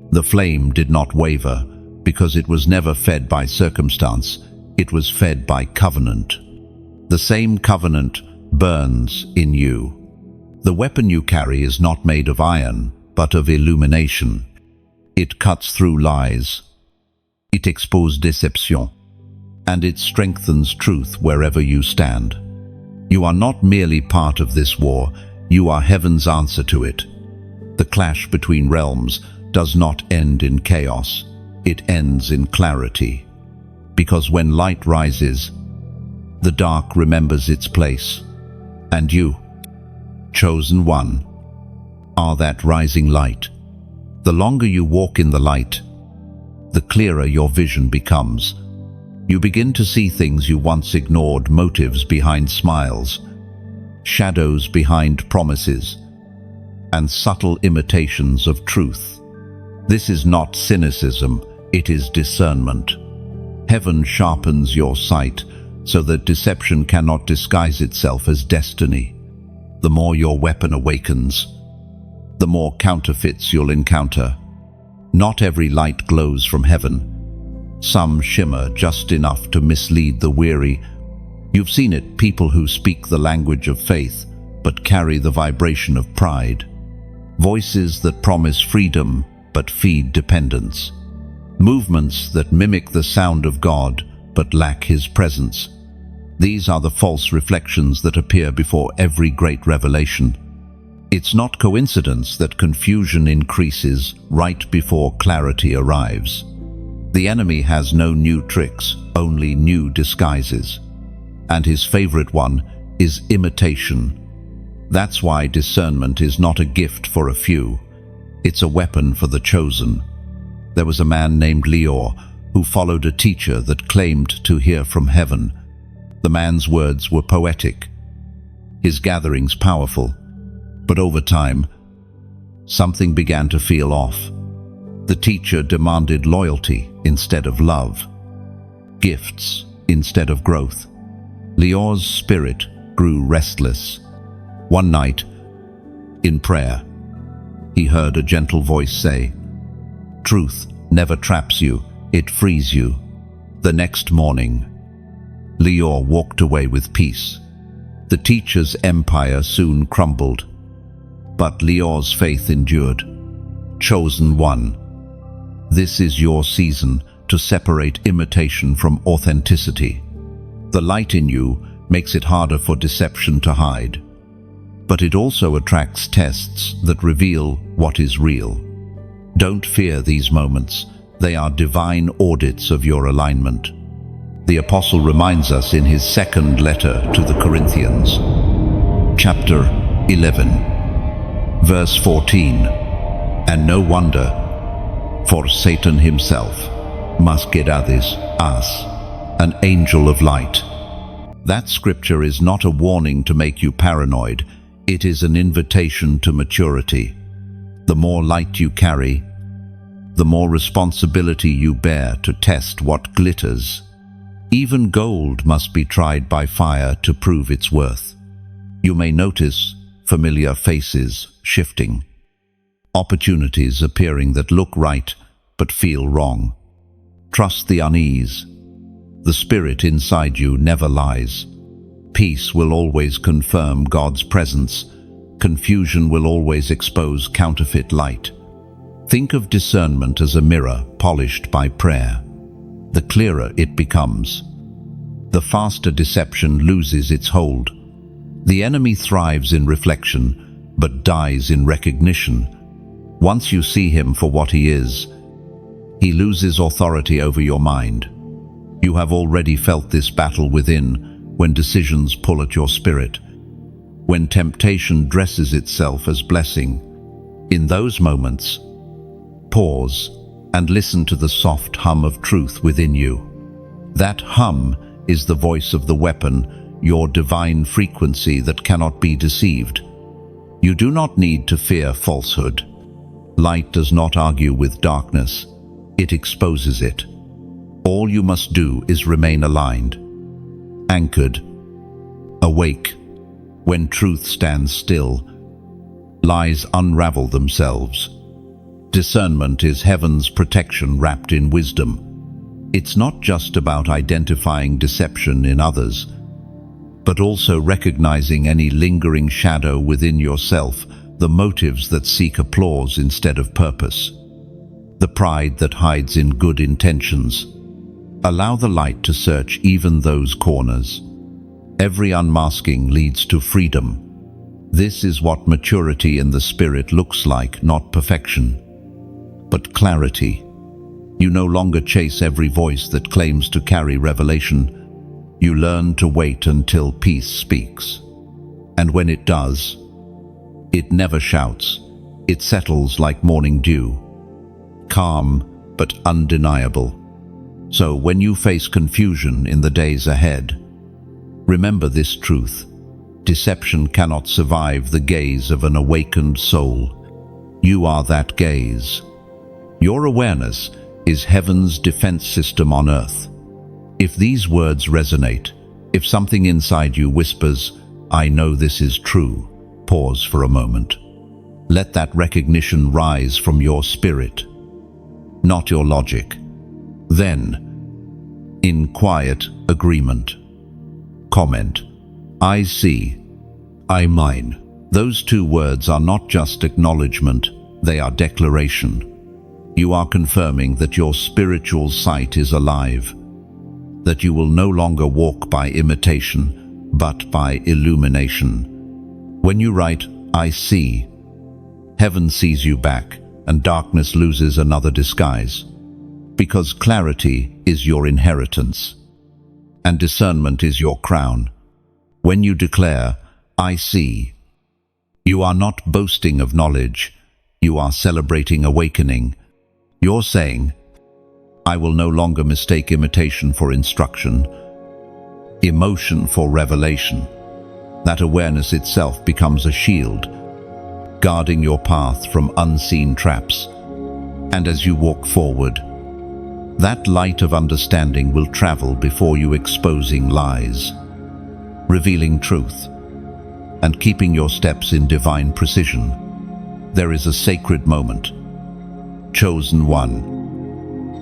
The flame did not waver because it was never fed by circumstance. It was fed by covenant. The same covenant burns in you. The weapon you carry is not made of iron, but of illumination. It cuts through lies. It exposes deception. And it strengthens truth wherever you stand. You are not merely part of this war, you are heaven's answer to it. The clash between realms does not end in chaos, it ends in clarity. Because when light rises, the dark remembers its place. And you, chosen one, are that rising light. The longer you walk in the light, the clearer your vision becomes. You begin to see things you once ignored, motives behind smiles, shadows behind promises, and subtle imitations of truth. This is not cynicism, it is discernment. Heaven sharpens your sight so that deception cannot disguise itself as destiny. The more your weapon awakens, the more counterfeits you'll encounter. Not every light glows from heaven. Some shimmer just enough to mislead the weary. You've seen it, people who speak the language of faith, but carry the vibration of pride. Voices that promise freedom, but feed dependence. Movements that mimic the sound of God, but lack His presence. These are the false reflections that appear before every great revelation. It's not coincidence that confusion increases right before clarity arrives. The enemy has no new tricks, only new disguises. And his favorite one is imitation. That's why discernment is not a gift for a few. It's a weapon for the chosen. There was a man named Leor who followed a teacher that claimed to hear from heaven. The man's words were poetic, his gatherings powerful. But over time, something began to feel off. The teacher demanded loyalty instead of love, gifts instead of growth. Leor's spirit grew restless. One night, in prayer, he heard a gentle voice say, "Truth never traps you, it frees you." The next morning, Leor walked away with peace. The teacher's empire soon crumbled, but Leor's faith endured. Chosen one, this is your season to separate imitation from authenticity. The light in you makes it harder for deception to hide, but it also attracts tests that reveal what is real. Don't fear these moments. They are divine audits of your alignment. The Apostle reminds us in his second letter to the Corinthians, chapter 11, verse 14, "And no wonder, for Satan himself, Masquerades, us, an angel of light." That scripture is not a warning to make you paranoid. It is an invitation to maturity. The more light you carry, the more responsibility you bear to test what glitters. Even gold must be tried by fire to prove its worth. You may notice familiar faces shifting, opportunities appearing that look right but feel wrong. Trust the unease. The spirit inside you never lies. Peace will always confirm God's presence. Confusion will always expose counterfeit light. Think of discernment as a mirror polished by prayer. The clearer it becomes, the faster deception loses its hold. The enemy thrives in reflection, but dies in recognition. Once you see him for what he is, he loses authority over your mind. You have already felt this battle within when decisions pull at your spirit, when temptation dresses itself as blessing. In those moments, pause and listen to the soft hum of truth within you. That hum is the voice of the weapon your divine frequency that cannot be deceived. You do not need to fear falsehood. Light does not argue with darkness, it exposes it. All you must do is remain aligned, anchored, awake. When truth stands still, lies unravel themselves. Discernment is heaven's protection wrapped in wisdom. It's not just about identifying deception in others, but also recognizing any lingering shadow within yourself, the motives that seek applause instead of purpose, the pride that hides in good intentions. Allow the light to search even those corners. Every unmasking leads to freedom. This is what maturity in the spirit looks like, not perfection, but clarity. You no longer chase every voice that claims to carry revelation. You learn to wait until peace speaks. And when it does, it never shouts. It settles like morning dew, calm but undeniable. So when you face confusion in the days ahead, remember this truth: deception cannot survive the gaze of an awakened soul. You are that gaze. Your awareness is heaven's defense system on earth. If these words resonate, if something inside you whispers, "I know this is true," pause for a moment. Let that recognition rise from your spirit, not your logic. Then, in quiet agreement, comment, "I see, I mine." Those two words are not just acknowledgement, they are declaration. You are confirming that your spiritual sight is alive, that you will no longer walk by imitation, but by illumination. When you write, "I see," heaven sees you back, and darkness loses another disguise. Because clarity is your inheritance, and discernment is your crown. When you declare, "I see," you are not boasting of knowledge, you are celebrating awakening. You're saying, "I will no longer mistake imitation for instruction, emotion for revelation." That awareness itself becomes a shield, guarding your path from unseen traps. And as you walk forward, that light of understanding will travel before you, exposing lies, revealing truth, and keeping your steps in divine precision. There is a sacred moment, chosen one.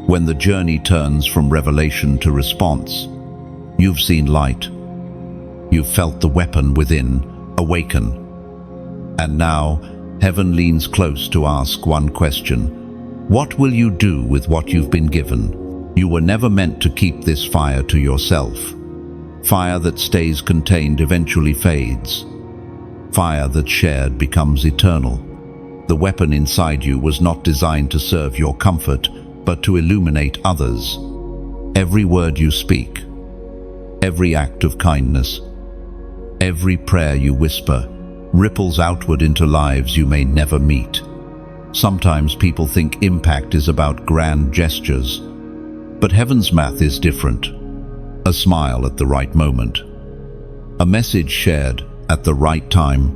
When the journey turns from revelation to response, you've seen light. You've felt the weapon within awaken. And now, heaven leans close to ask one question: what will you do with what you've been given? You were never meant to keep this fire to yourself. Fire that stays contained eventually fades. Fire that's shared becomes eternal. The weapon inside you was not designed to serve your comfort, but to illuminate others. Every word you speak, every act of kindness, every prayer you whisper, ripples outward into lives you may never meet. Sometimes people think impact is about grand gestures, but heaven's math is different. A smile at the right moment, a message shared at the right time,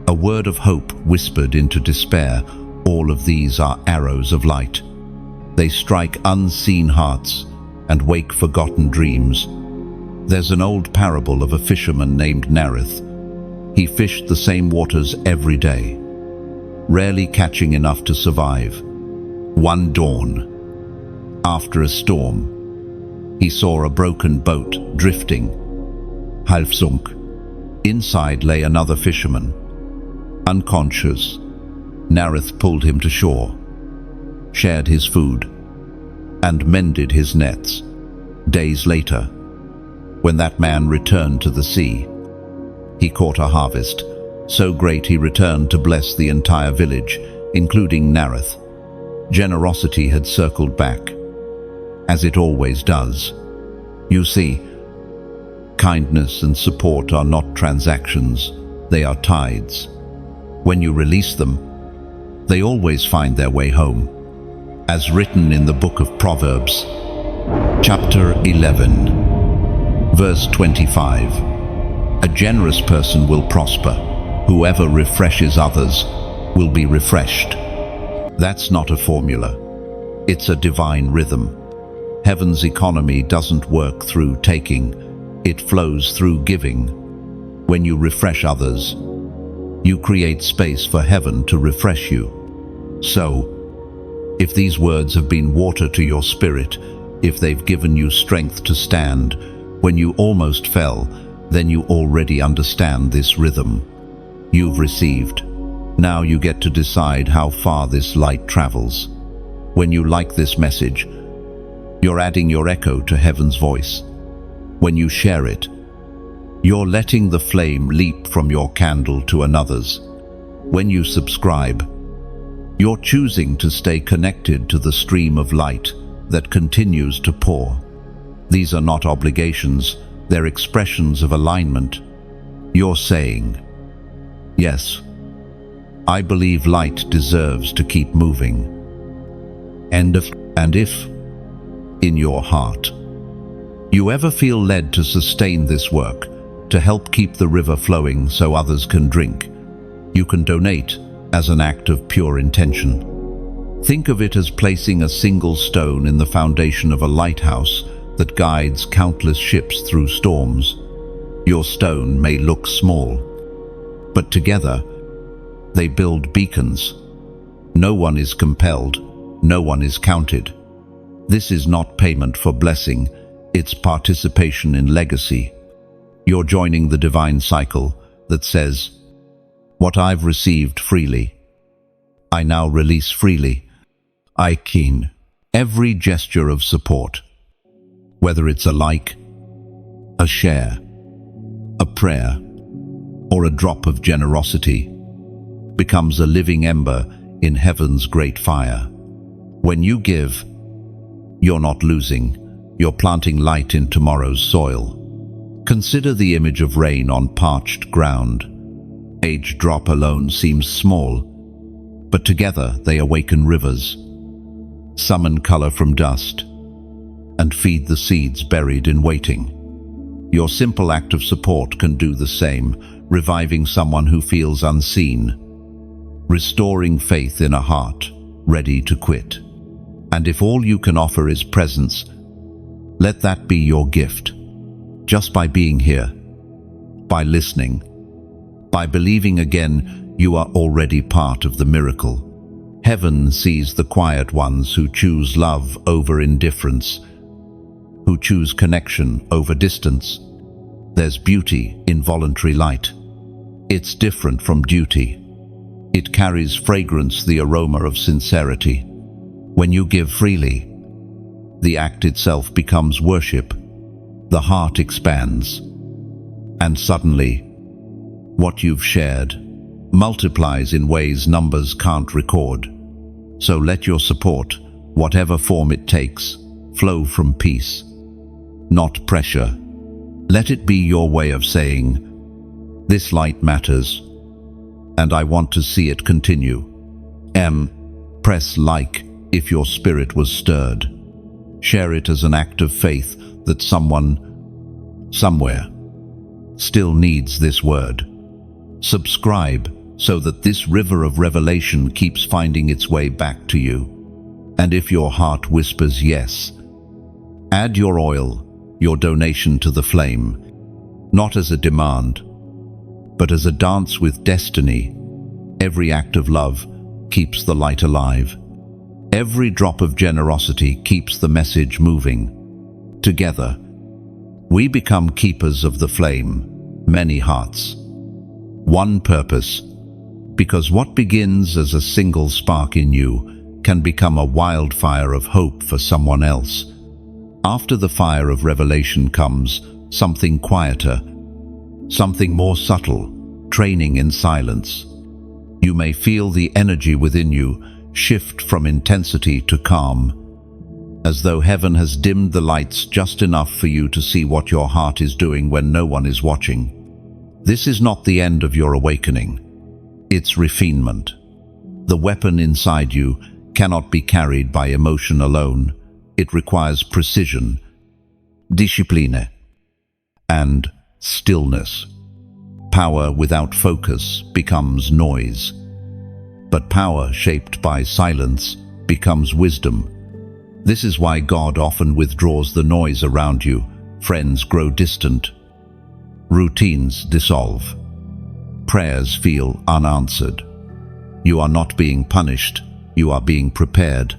a word of hope whispered into despair. All of these are arrows of light. They strike unseen hearts and wake forgotten dreams. There's an old parable of a fisherman named Nareth. He fished the same waters every day, rarely catching enough to survive. One dawn, after a storm, he saw a broken boat drifting, halvsunk. Inside lay another fisherman, unconscious. Nareth pulled him to shore, shared his food, and mended his nets. Days later, when that man returned to the sea, he caught a harvest so great he returned to bless the entire village, including Nareth. Generosity had circled back, as it always does. You see, kindness and support are not transactions, they are tides. When you release them, they always find their way home. As written in the book of Proverbs, chapter 11, verse 25. A generous person will prosper. Whoever refreshes others will be refreshed. That's not a formula. It's a divine rhythm. Heaven's economy doesn't work through taking. It flows through giving. When you refresh others, you create space for heaven to refresh you. So, if these words have been water to your spirit, if they've given you strength to stand when you almost fell, then you already understand this rhythm. You've received. Now you get to decide how far this light travels. When you like this message, you're adding your echo to heaven's voice. When you share it, you're letting the flame leap from your candle to another's. When you subscribe, you're choosing to stay connected to the stream of light that continues to pour. These are not obligations, they're expressions of alignment. You're saying, yes, I believe light deserves to keep moving. And if, in your heart, you ever feel led to sustain this work, to help keep the river flowing so others can drink, you can donate as an act of pure intention. Think of it as placing a single stone in the foundation of a lighthouse that guides countless ships through storms. Your stone may look small, but together they build beacons. No one is compelled, no one is counted. This is not payment for blessing, it's participation in legacy. You're joining the divine cycle that says, what I've received freely, I now release freely. I keen every gesture of support, whether it's a like, a share, a prayer, or a drop of generosity, becomes a living ember in heaven's great fire. When you give, you're not losing, you're planting light in tomorrow's soil. Consider the image of rain on parched ground. Each drop alone seems small, but together they awaken rivers, summon color from dust, and feed the seeds buried in waiting. Your simple act of support can do the same, reviving someone who feels unseen, restoring faith in a heart ready to quit. And if all you can offer is presence, let that be your gift. Just by being here, by listening, by believing again, you are already part of the miracle. Heaven sees the quiet ones who choose love over indifference, who choose connection over distance. There's beauty in voluntary light. It's different from duty. It carries fragrance, the aroma of sincerity. When you give freely, the act itself becomes worship. The heart expands, and suddenly, what you've shared multiplies in ways numbers can't record. So let your support, whatever form it takes, flow from peace, not pressure. Let it be your way of saying, this light matters, and I want to see it continue. Press like if your spirit was stirred. Share it as an act of faith that someone, somewhere, still needs this word. Subscribe so that this river of revelation keeps finding its way back to you. And if your heart whispers yes, add your oil, your donation to the flame, not as a demand, but as a dance with destiny. Every act of love keeps the light alive. Every drop of generosity keeps the message moving. Together, we become keepers of the flame, many hearts, one purpose, because what begins as a single spark in you can become a wildfire of hope for someone else. After the fire of revelation comes something quieter, something more subtle, training in silence. You may feel the energy within you shift from intensity to calm, as though heaven has dimmed the lights just enough for you to see what your heart is doing when no one is watching. This is not the end of your awakening. It's refinement. The weapon inside you cannot be carried by emotion alone. It requires precision, discipline, and stillness. Power without focus becomes noise. But power shaped by silence becomes wisdom. This is why God often withdraws the noise around you. Friends grow distant. Routines dissolve. Prayers feel unanswered. You are not being punished, you are being prepared.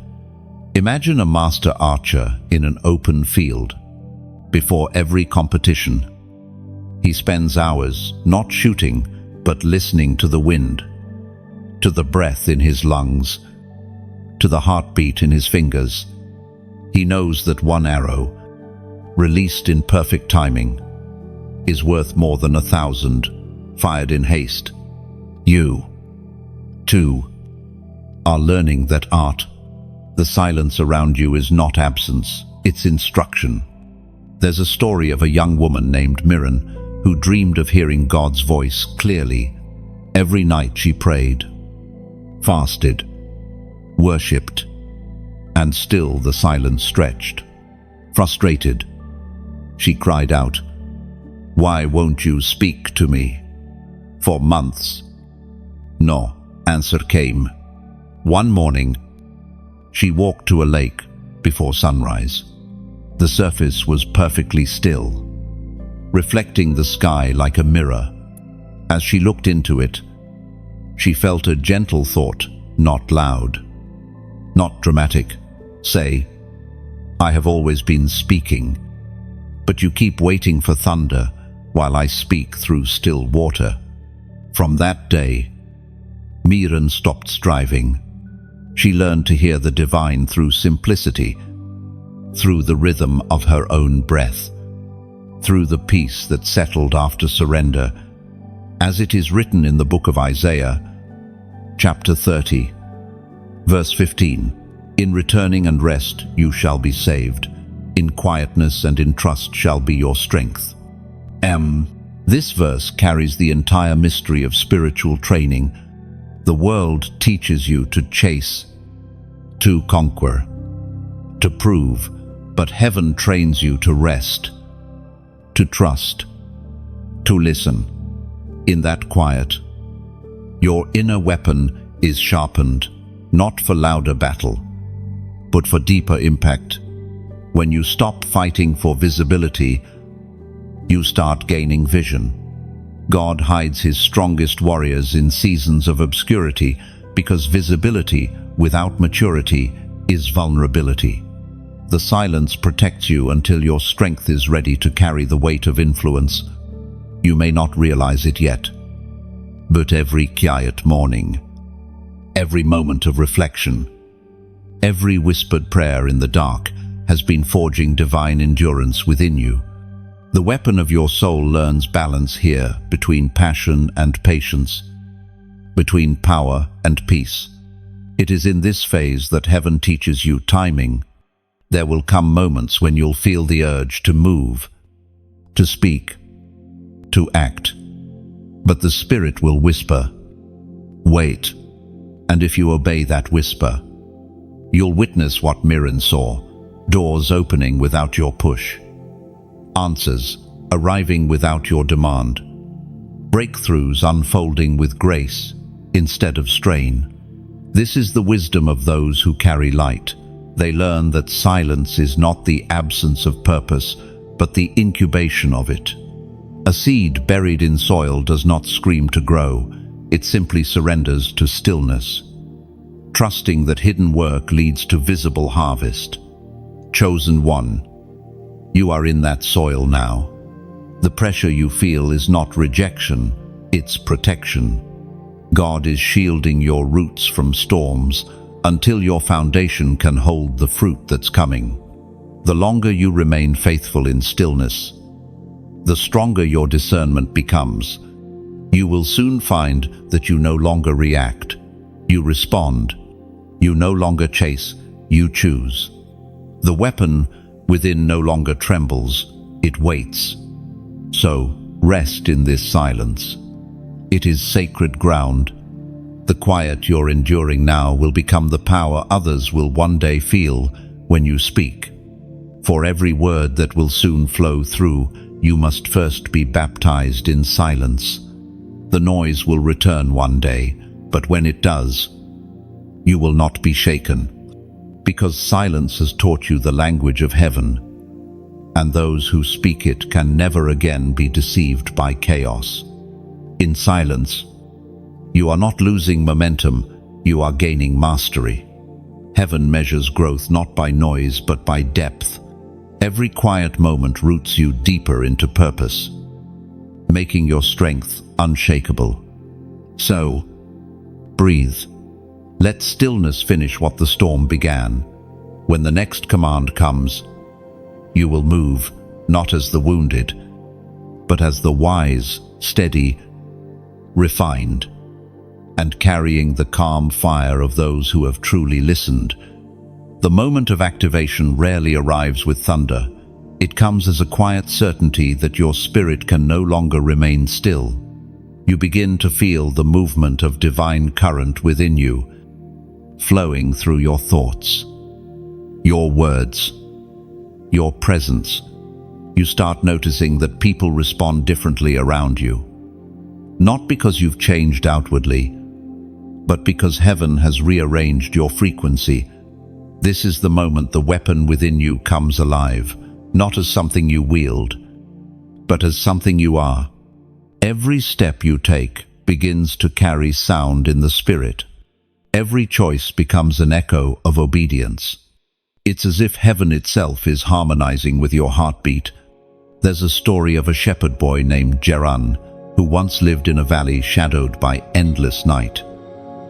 Imagine a master archer in an open field. Before every competition, he spends hours not shooting, but listening to the wind, to the breath in his lungs, to the heartbeat in his fingers. He knows that one arrow, released in perfect timing, is worth more than 1,000 fired in haste. You, too, are learning that art. The silence around you is not absence, it's instruction. There's a story of a young woman named Mirren who dreamed of hearing God's voice clearly. Every night she prayed, fasted, worshipped, and still the silence stretched. Frustrated, she cried out, "Why won't you speak to me?" For months, no answer came. One morning, she walked to a lake before sunrise. The surface was perfectly still, reflecting the sky like a mirror. As she looked into it, she felt a gentle thought, not loud, not dramatic. Say, "I have always been speaking, but you keep waiting for thunder while I speak through still water." From that day, Mirren stopped striving. She learned to hear the divine through simplicity, through the rhythm of her own breath, through the peace that settled after surrender. As it is written in the book of Isaiah, chapter 30, verse 15, "In returning and rest you shall be saved. In quietness and in trust shall be your strength." This verse carries the entire mystery of spiritual training. The world teaches you to chase, to conquer, to prove, but heaven trains you to rest, to trust, to listen. In that quiet, your inner weapon is sharpened, not for louder battle, but for deeper impact. When you stop fighting for visibility, you start gaining vision. God hides his strongest warriors in seasons of obscurity because visibility without maturity is vulnerability. The silence protects you until your strength is ready to carry the weight of influence. You may not realize it yet, but every quiet morning, every moment of reflection, every whispered prayer in the dark has been forging divine endurance within you. The weapon of your soul learns balance here between passion and patience, between power and peace. It is in this phase that heaven teaches you timing. There will come moments when you'll feel the urge to move, to speak, to act. But the Spirit will whisper, "Wait." And if you obey that whisper, you'll witness what Mirren saw: doors opening without your push, answers arriving without your demand, breakthroughs unfolding with grace instead of strain. This is the wisdom of those who carry light. They learn that silence is not the absence of purpose, but the incubation of it. A seed buried in soil does not scream to grow, it simply surrenders to stillness, trusting that hidden work leads to visible harvest. Chosen one, you are in that soil now. The pressure you feel is not rejection, it's protection. God is shielding your roots from storms until your foundation can hold the fruit that's coming. The longer you remain faithful in stillness, the stronger your discernment becomes. You will soon find that you no longer react, you respond. You no longer chase, you choose. The weapon within no longer trembles, it waits. So, rest in this silence. It is sacred ground. The quiet you're enduring now will become the power others will one day feel when you speak. For every word that will soon flow through, you must first be baptized in silence. The noise will return one day, but when it does, you will not be shaken, because silence has taught you the language of heaven, and those who speak it can never again be deceived by chaos. In silence, you are not losing momentum, you are gaining mastery. Heaven measures growth not by noise but by depth. Every quiet moment roots you deeper into purpose, making your strength unshakable. So, breathe. Let stillness finish what the storm began. When the next command comes, you will move, not as the wounded, but as the wise, steady, refined, and carrying the calm fire of those who have truly listened. The moment of activation rarely arrives with thunder. It comes as a quiet certainty that your spirit can no longer remain still. You begin to feel the movement of divine current within you, flowing through your thoughts, your words, your presence. You start noticing that people respond differently around you. Not because you've changed outwardly, but because heaven has rearranged your frequency. This is the moment the weapon within you comes alive, not as something you wield, but as something you are. Every step you take begins to carry sound in the spirit. Every choice becomes an echo of obedience. It's as if heaven itself is harmonizing with your heartbeat. There's a story of a shepherd boy named Geran, who once lived in a valley shadowed by endless night.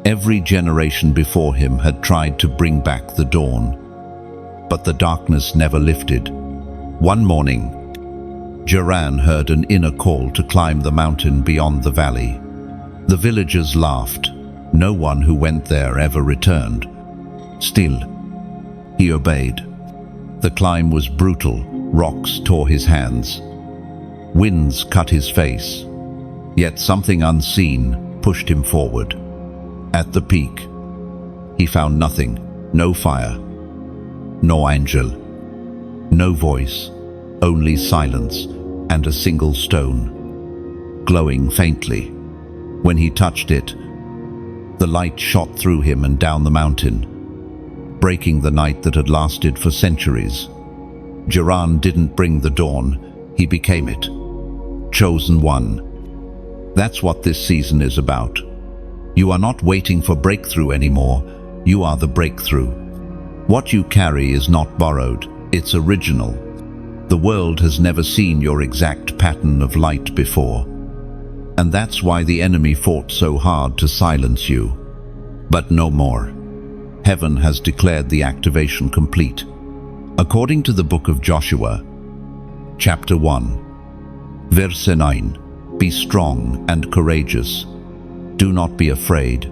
Every generation before him had tried to bring back the dawn, but the darkness never lifted. One morning, Geran heard an inner call to climb the mountain beyond the valley. The villagers laughed. No one who went there ever returned. Still, he obeyed. The climb was brutal. Rocks tore his hands. Winds cut his face. Yet something unseen pushed him forward. At the peak, he found nothing. No fire, no angel, no voice, only silence and a single stone, glowing faintly. When he touched it, the light shot through him and down the mountain, breaking the night that had lasted for centuries. Geran didn't bring the dawn, he became it. Chosen one. That's what this season is about. You are not waiting for breakthrough anymore, you are the breakthrough. What you carry is not borrowed, it's original. The world has never seen your exact pattern of light before. And that's why the enemy fought so hard to silence you. But no more. Heaven has declared the activation complete. According to the book of Joshua, chapter 1, verse 9, be strong and courageous. Do not be afraid.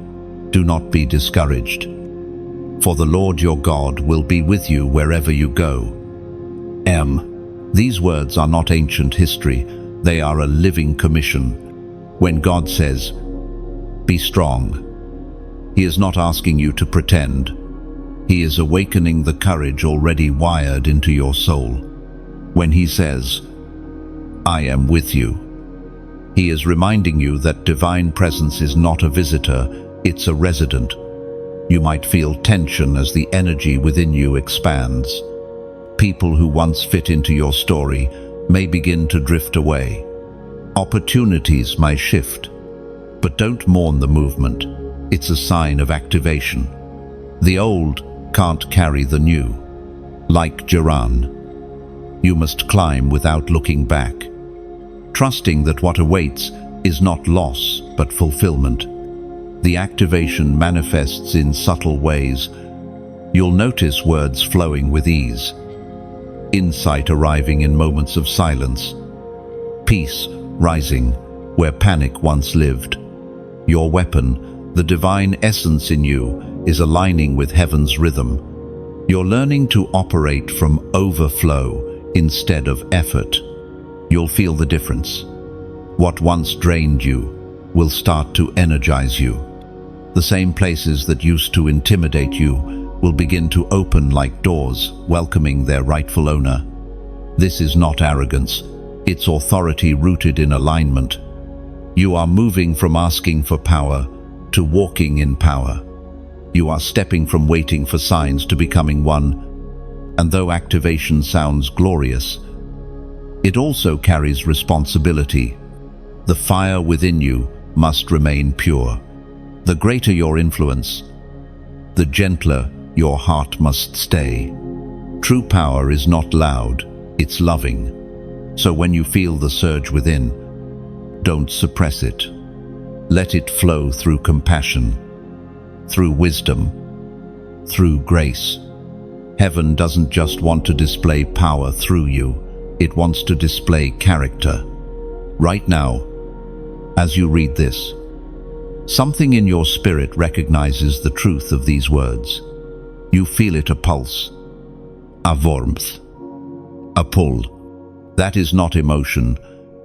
Do not be discouraged. For the Lord your God will be with you wherever you go. These words are not ancient history. They are a living commission. When God says, be strong, He is not asking you to pretend. He is awakening the courage already wired into your soul. When He says, I am with you, He is reminding you that divine presence is not a visitor, it's a resident. You might feel tension as the energy within you expands. People who once fit into your story may begin to drift away. Opportunities may shift, but don't mourn the movement. It's a sign of activation. The old can't carry the new. Like Geran, you must climb without looking back, trusting that what awaits is not loss but fulfillment. The activation manifests in subtle ways. You'll notice words flowing with ease, insight arriving in moments of silence, peace rising where panic once lived. Your weapon, the divine essence in you, is aligning with heaven's rhythm. You're learning to operate from overflow instead of effort. You'll feel the difference. What once drained you will start to energize you. The same places that used to intimidate you will begin to open like doors, welcoming their rightful owner. This is not arrogance, it's authority rooted in alignment. You are moving from asking for power to walking in power. You are stepping from waiting for signs to becoming one. And though activation sounds glorious, it also carries responsibility. The fire within you must remain pure. The greater your influence, the gentler your heart must stay. True power is not loud, it's loving. So when you feel the surge within, don't suppress it. Let it flow through compassion, through wisdom, through grace. Heaven doesn't just want to display power through you, it wants to display character. Right now, as you read this, something in your spirit recognizes the truth of these words. You feel it, a pulse, a warmth, a pull. That is not emotion,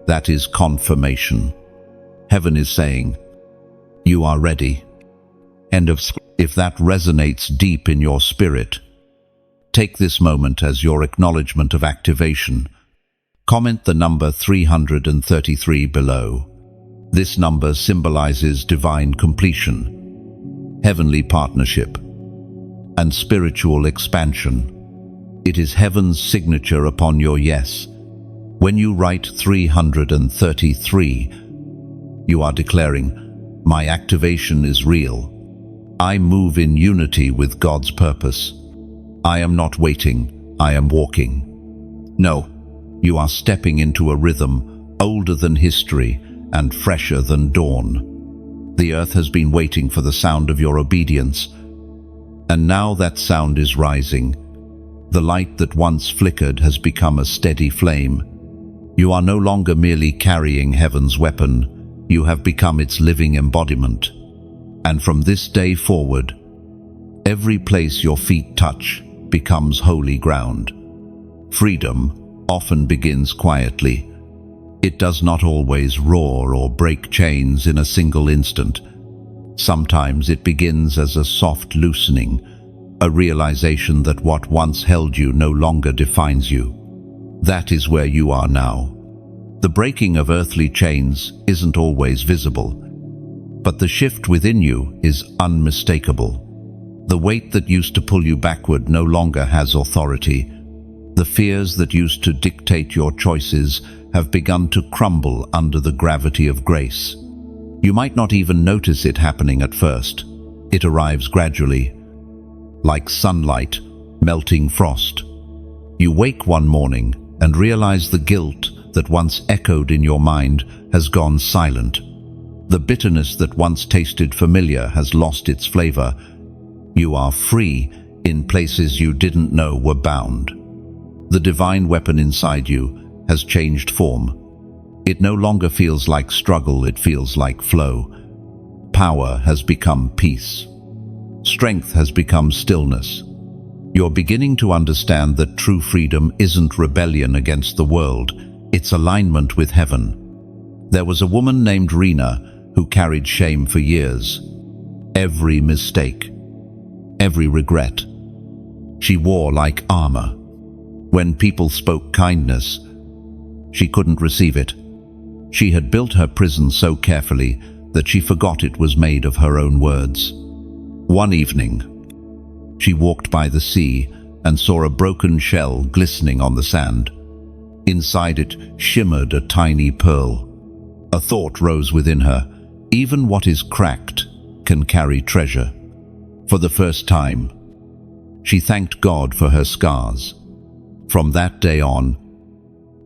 that is confirmation. Heaven is saying, you are ready. End of. If that resonates deep in your spirit, take this moment as your acknowledgement of activation. Comment the number 333 below. This number symbolizes divine completion, heavenly partnership, and spiritual expansion. It is heaven's signature upon your yes. When you write 333, you are declaring, my activation is real. I move in unity with God's purpose. I am not waiting, I am walking. No, you are stepping into a rhythm older than history and fresher than dawn. The earth has been waiting for the sound of your obedience, and now that sound is rising. The light that once flickered has become a steady flame. You are no longer merely carrying heaven's weapon, you have become its living embodiment. And from this day forward, every place your feet touch becomes holy ground. Freedom often begins quietly. It does not always roar or break chains in a single instant. Sometimes it begins as a soft loosening, a realization that what once held you no longer defines you. That is where you are now. The breaking of earthly chains isn't always visible, but the shift within you is unmistakable. The weight that used to pull you backward no longer has authority. The fears that used to dictate your choices have begun to crumble under the gravity of grace. You might not even notice it happening at first. It arrives gradually, like sunlight melting frost. You wake one morning and realize the guilt that once echoed in your mind has gone silent. The bitterness that once tasted familiar has lost its flavor. You are free in places you didn't know were bound. The divine weapon inside you has changed form. It no longer feels like struggle, it feels like flow. Power has become peace. Strength has become stillness. You're beginning to understand that true freedom isn't rebellion against the world, it's alignment with heaven. There was a woman named Rena who carried shame for years. Every mistake, every regret, she wore like armor. When people spoke kindness, she couldn't receive it. She had built her prison so carefully that she forgot it was made of her own words. One evening, she walked by the sea and saw a broken shell glistening on the sand. Inside it shimmered a tiny pearl. A thought rose within her. Even what is cracked can carry treasure. For the first time, she thanked God for her scars. From that day on,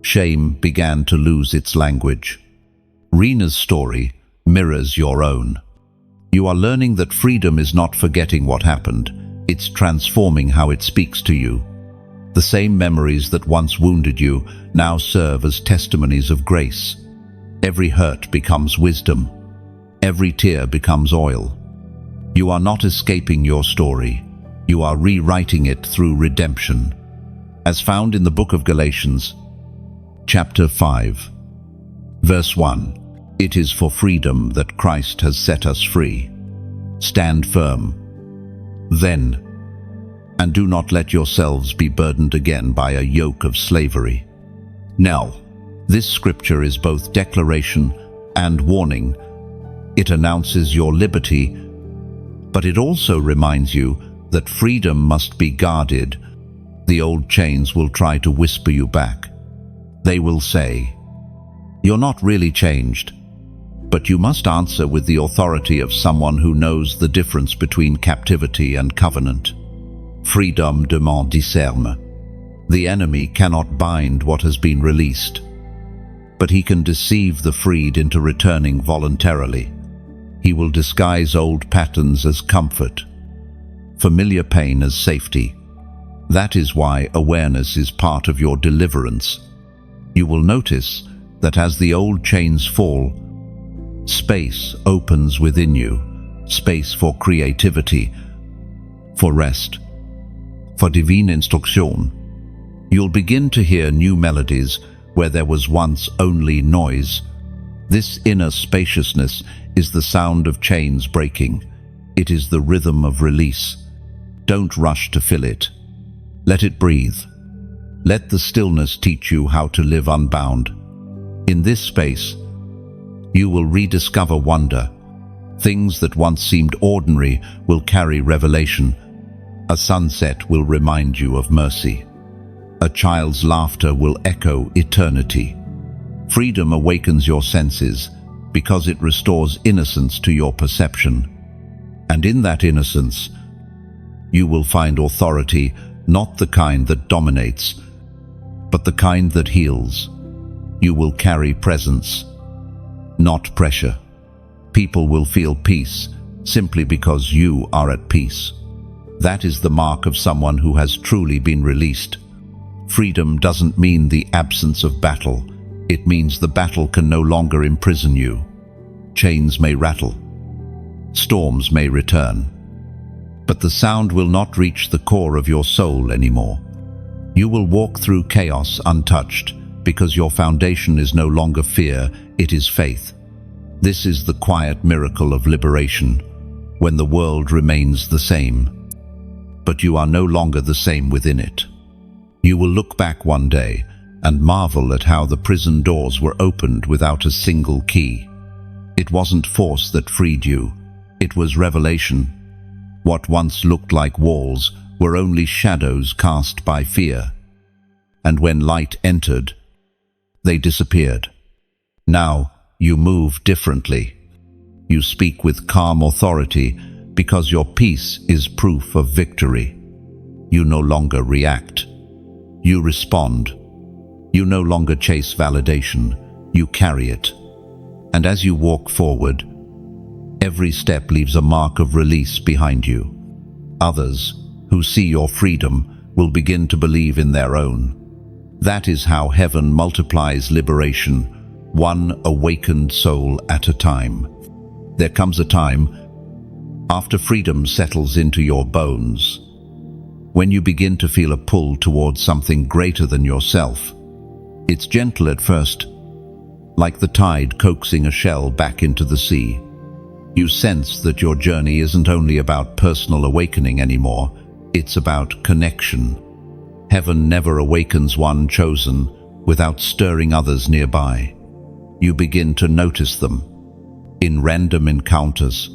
shame began to lose its language. Rena's story mirrors your own. You are learning that freedom is not forgetting what happened, it's transforming how it speaks to you. The same memories that once wounded you now serve as testimonies of grace. Every hurt becomes wisdom. Every tear becomes oil. You are not escaping your story. You are rewriting it through redemption. As found in the book of Galatians, chapter 5, verse 1, it is for freedom that Christ has set us free. Stand firm, then, and do not let yourselves be burdened again by a yoke of slavery. Now, this scripture is both declaration and warning. It announces your liberty, but it also reminds you that freedom must be guarded. The old chains will try to whisper you back. They will say, "You're not really changed." But you must answer with the authority of someone who knows the difference between captivity and covenant. Freedom demands discernment. The enemy cannot bind what has been released, but he can deceive the freed into returning voluntarily. He will disguise old patterns as comfort, familiar pain as safety. That is why awareness is part of your deliverance. You will notice that as the old chains fall, space opens within you, space for creativity, for rest, for divine instruction. You'll begin to hear new melodies where there was once only noise. This inner spaciousness is the sound of chains breaking. It is the rhythm of release. Don't rush to fill it. Let it breathe. Let the stillness teach you how to live unbound. In this space, you will rediscover wonder. Things that once seemed ordinary will carry revelation. A sunset will remind you of mercy. A child's laughter will echo eternity. Freedom awakens your senses because it restores innocence to your perception. And in that innocence, you will find authority, not the kind that dominates, but the kind that heals. You will carry presence, not pressure. People will feel peace simply because you are at peace. That is the mark of someone who has truly been released. Freedom doesn't mean the absence of battle. It means the battle can no longer imprison you. Chains may rattle. Storms may return. But the sound will not reach the core of your soul anymore. You will walk through chaos untouched because your foundation is no longer fear, it is faith. This is the quiet miracle of liberation, when the world remains the same, but you are no longer the same within it. You will look back one day and marvel at how the prison doors were opened without a single key. It wasn't force that freed you, it was revelation. What once looked like walls were only shadows cast by fear. And when light entered, they disappeared. Now you move differently. You speak with calm authority because your peace is proof of victory. You no longer react. You respond. You no longer chase validation. You carry it. And as you walk forward, every step leaves a mark of release behind you. Others, who see your freedom, will begin to believe in their own. That is how heaven multiplies liberation, one awakened soul at a time. There comes a time, after freedom settles into your bones, when you begin to feel a pull towards something greater than yourself. It's gentle at first, like the tide coaxing a shell back into the sea. You sense that your journey isn't only about personal awakening anymore, it's about connection. Heaven never awakens one chosen without stirring others nearby. You begin to notice them, in random encounters,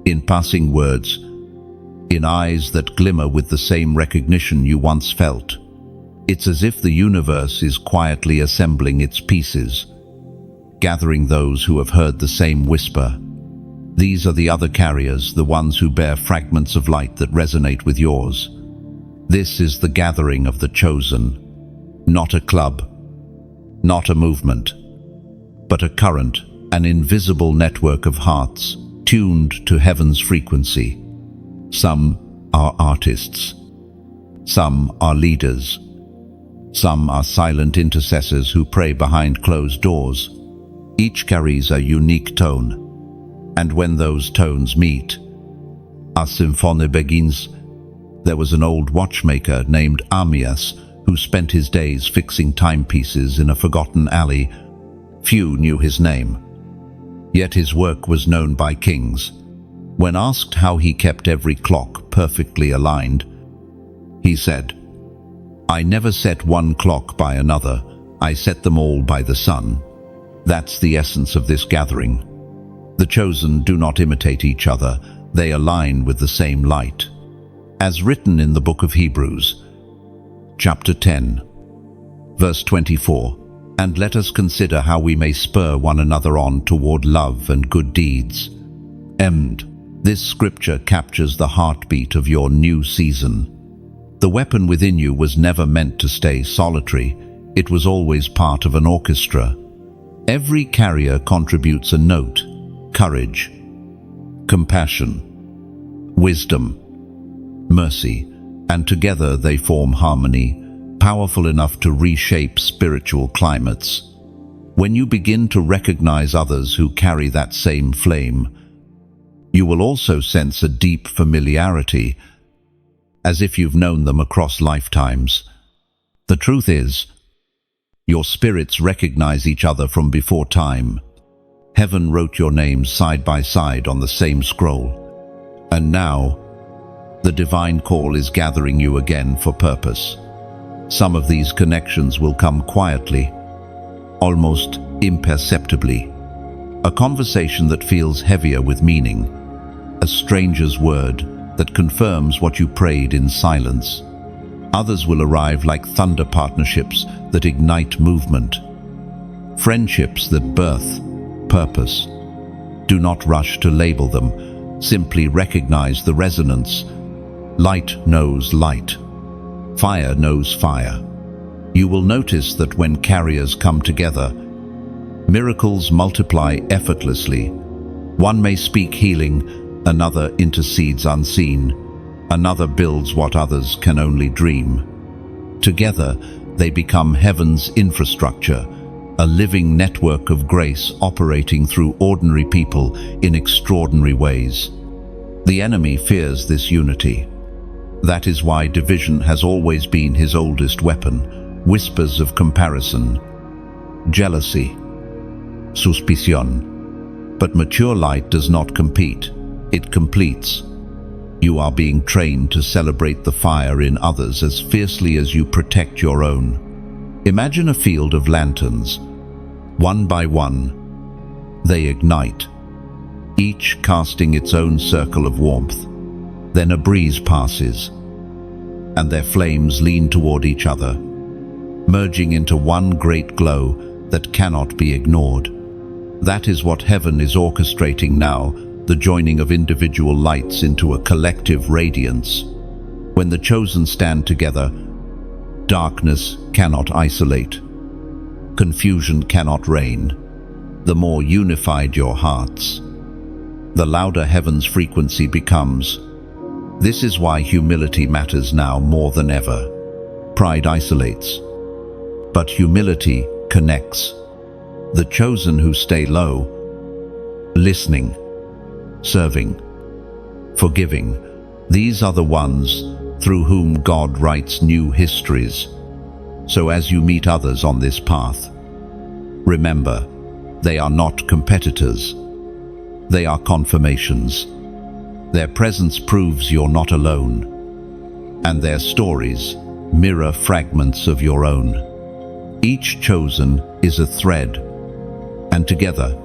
in passing words, in eyes that glimmer with the same recognition you once felt. It's as if the universe is quietly assembling its pieces, gathering those who have heard the same whisper. These are the other carriers, the ones who bear fragments of light that resonate with yours. This is the gathering of the chosen, not a club, not a movement, but a current, an invisible network of hearts tuned to heaven's frequency. Some are artists, some are leaders, some are silent intercessors who pray behind closed doors. Each carries a unique tone. And when those tones meet, a symphony begins. There was an old watchmaker named Amias who spent his days fixing timepieces in a forgotten alley. Few knew his name, yet his work was known by kings. When asked how he kept every clock perfectly aligned, he said, "I never set one clock by another, I set them all by the sun." That's the essence of this gathering. The chosen do not imitate each other, they align with the same light. As written in the book of Hebrews, chapter 10, verse 24, "And let us consider how we may spur one another on toward love and good deeds." This scripture captures the heartbeat of your new season. The weapon within you was never meant to stay solitary. It was always part of an orchestra. Every carrier contributes a note: courage, compassion, wisdom, mercy, and together they form harmony, powerful enough to reshape spiritual climates. When you begin to recognize others who carry that same flame, you will also sense a deep familiarity, as if you've known them across lifetimes. The truth is, your spirits recognize each other from before time. Heaven wrote your names side by side on the same scroll. And now, the divine call is gathering you again for purpose. Some of these connections will come quietly, almost imperceptibly. A conversation that feels heavier with meaning. A stranger's word that confirms what you prayed in silence. Others will arrive like thunder partnerships that ignite movement. Friendships that birth purpose. Do not rush to label them. Simply recognize the resonance. Light knows light. Fire knows fire. You will notice that when carriers come together, miracles multiply effortlessly. One may speak healing, another intercedes unseen, another builds what others can only dream. Together, they become heaven's infrastructure, a living network of grace operating through ordinary people in extraordinary ways. The enemy fears this unity. That is why division has always been his oldest weapon. Whispers of comparison, jealousy, suspicion. But mature light does not compete. It completes. You are being trained to celebrate the fire in others as fiercely as you protect your own. Imagine a field of lanterns. One by one, they ignite, each casting its own circle of warmth. Then a breeze passes, and their flames lean toward each other, merging into one great glow that cannot be ignored. That is what heaven is orchestrating now, the joining of individual lights into a collective radiance. When the chosen stand together, darkness cannot isolate. Confusion cannot reign. The more unified your hearts, the louder heaven's frequency becomes. This is why humility matters now more than ever. Pride isolates, but humility connects. The chosen who stay low, listening, serving, forgiving, these are the ones through whom God writes new histories. So as you meet others on this path, remember, they are not competitors. They are confirmations. Their presence proves you're not alone, and their stories mirror fragments of your own. Each chosen is a thread, and together,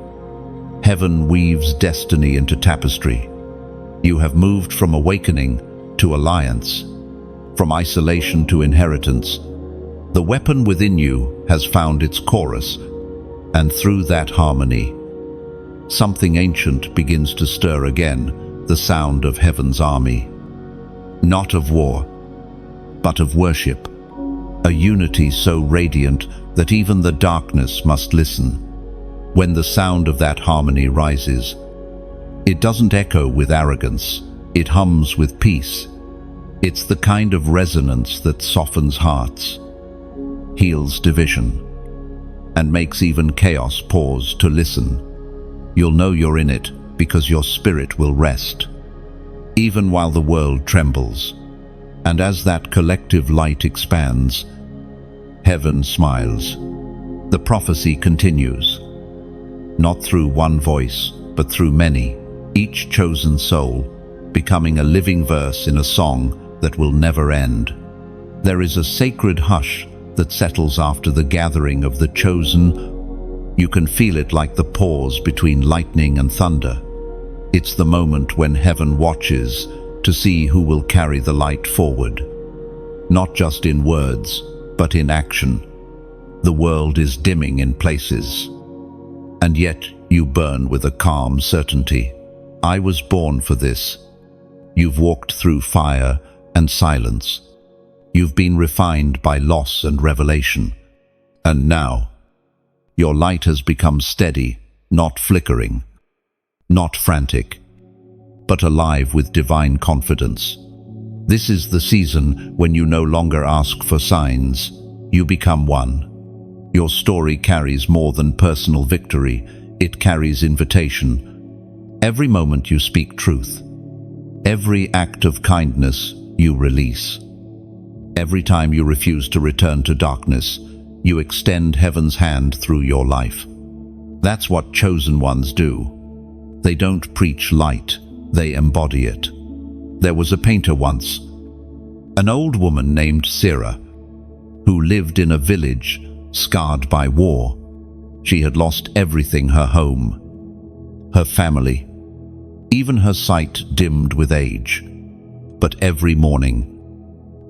heaven weaves destiny into tapestry. You have moved from awakening to alliance, from isolation to inheritance. The weapon within you has found its chorus, and through that harmony, something ancient begins to stir again, the sound of heaven's army. Not of war, but of worship. A unity so radiant that even the darkness must listen. When the sound of that harmony rises, it doesn't echo with arrogance, it hums with peace. It's the kind of resonance that softens hearts, heals division, and makes even chaos pause to listen. You'll know you're in it because your spirit will rest, even while the world trembles. And as that collective light expands, heaven smiles. The prophecy continues, not through one voice, but through many, each chosen soul becoming a living verse in a song that will never end. There is a sacred hush that settles after the gathering of the chosen, You can feel it like the pause between lightning and thunder. It's the moment when heaven watches to see who will carry the light forward. Not just in words, but in action. The world is dimming in places, and yet you burn with a calm certainty. I was born for this. You've walked through fire and silence. You've been refined by loss and revelation. And now, your light has become steady, not flickering, not frantic, but alive with divine confidence. This is the season when you no longer ask for signs, you become one. Your story carries more than personal victory, it carries invitation. Every moment you speak truth. Every act of kindness you release. Every time you refuse to return to darkness, you extend heaven's hand through your life. That's what chosen ones do. They don't preach light, they embody it. There was a painter once, an old woman named Sarah, who lived in a village scarred by war. She had lost everything: her home, her family, even her sight dimmed with age. But every morning,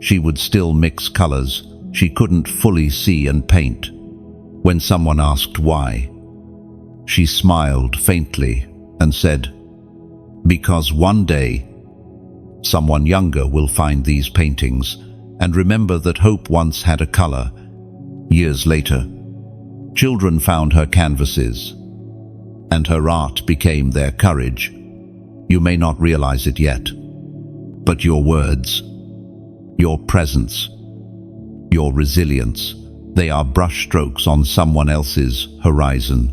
she would still mix colors she couldn't fully see and paint. When someone asked why, she smiled faintly and said, "Because one day, someone younger will find these paintings and remember that hope once had a color." Years later, children found her canvases, and her art became their courage. You may not realize it yet, but your words, your presence, your resilience, they are brushstrokes on someone else's horizon.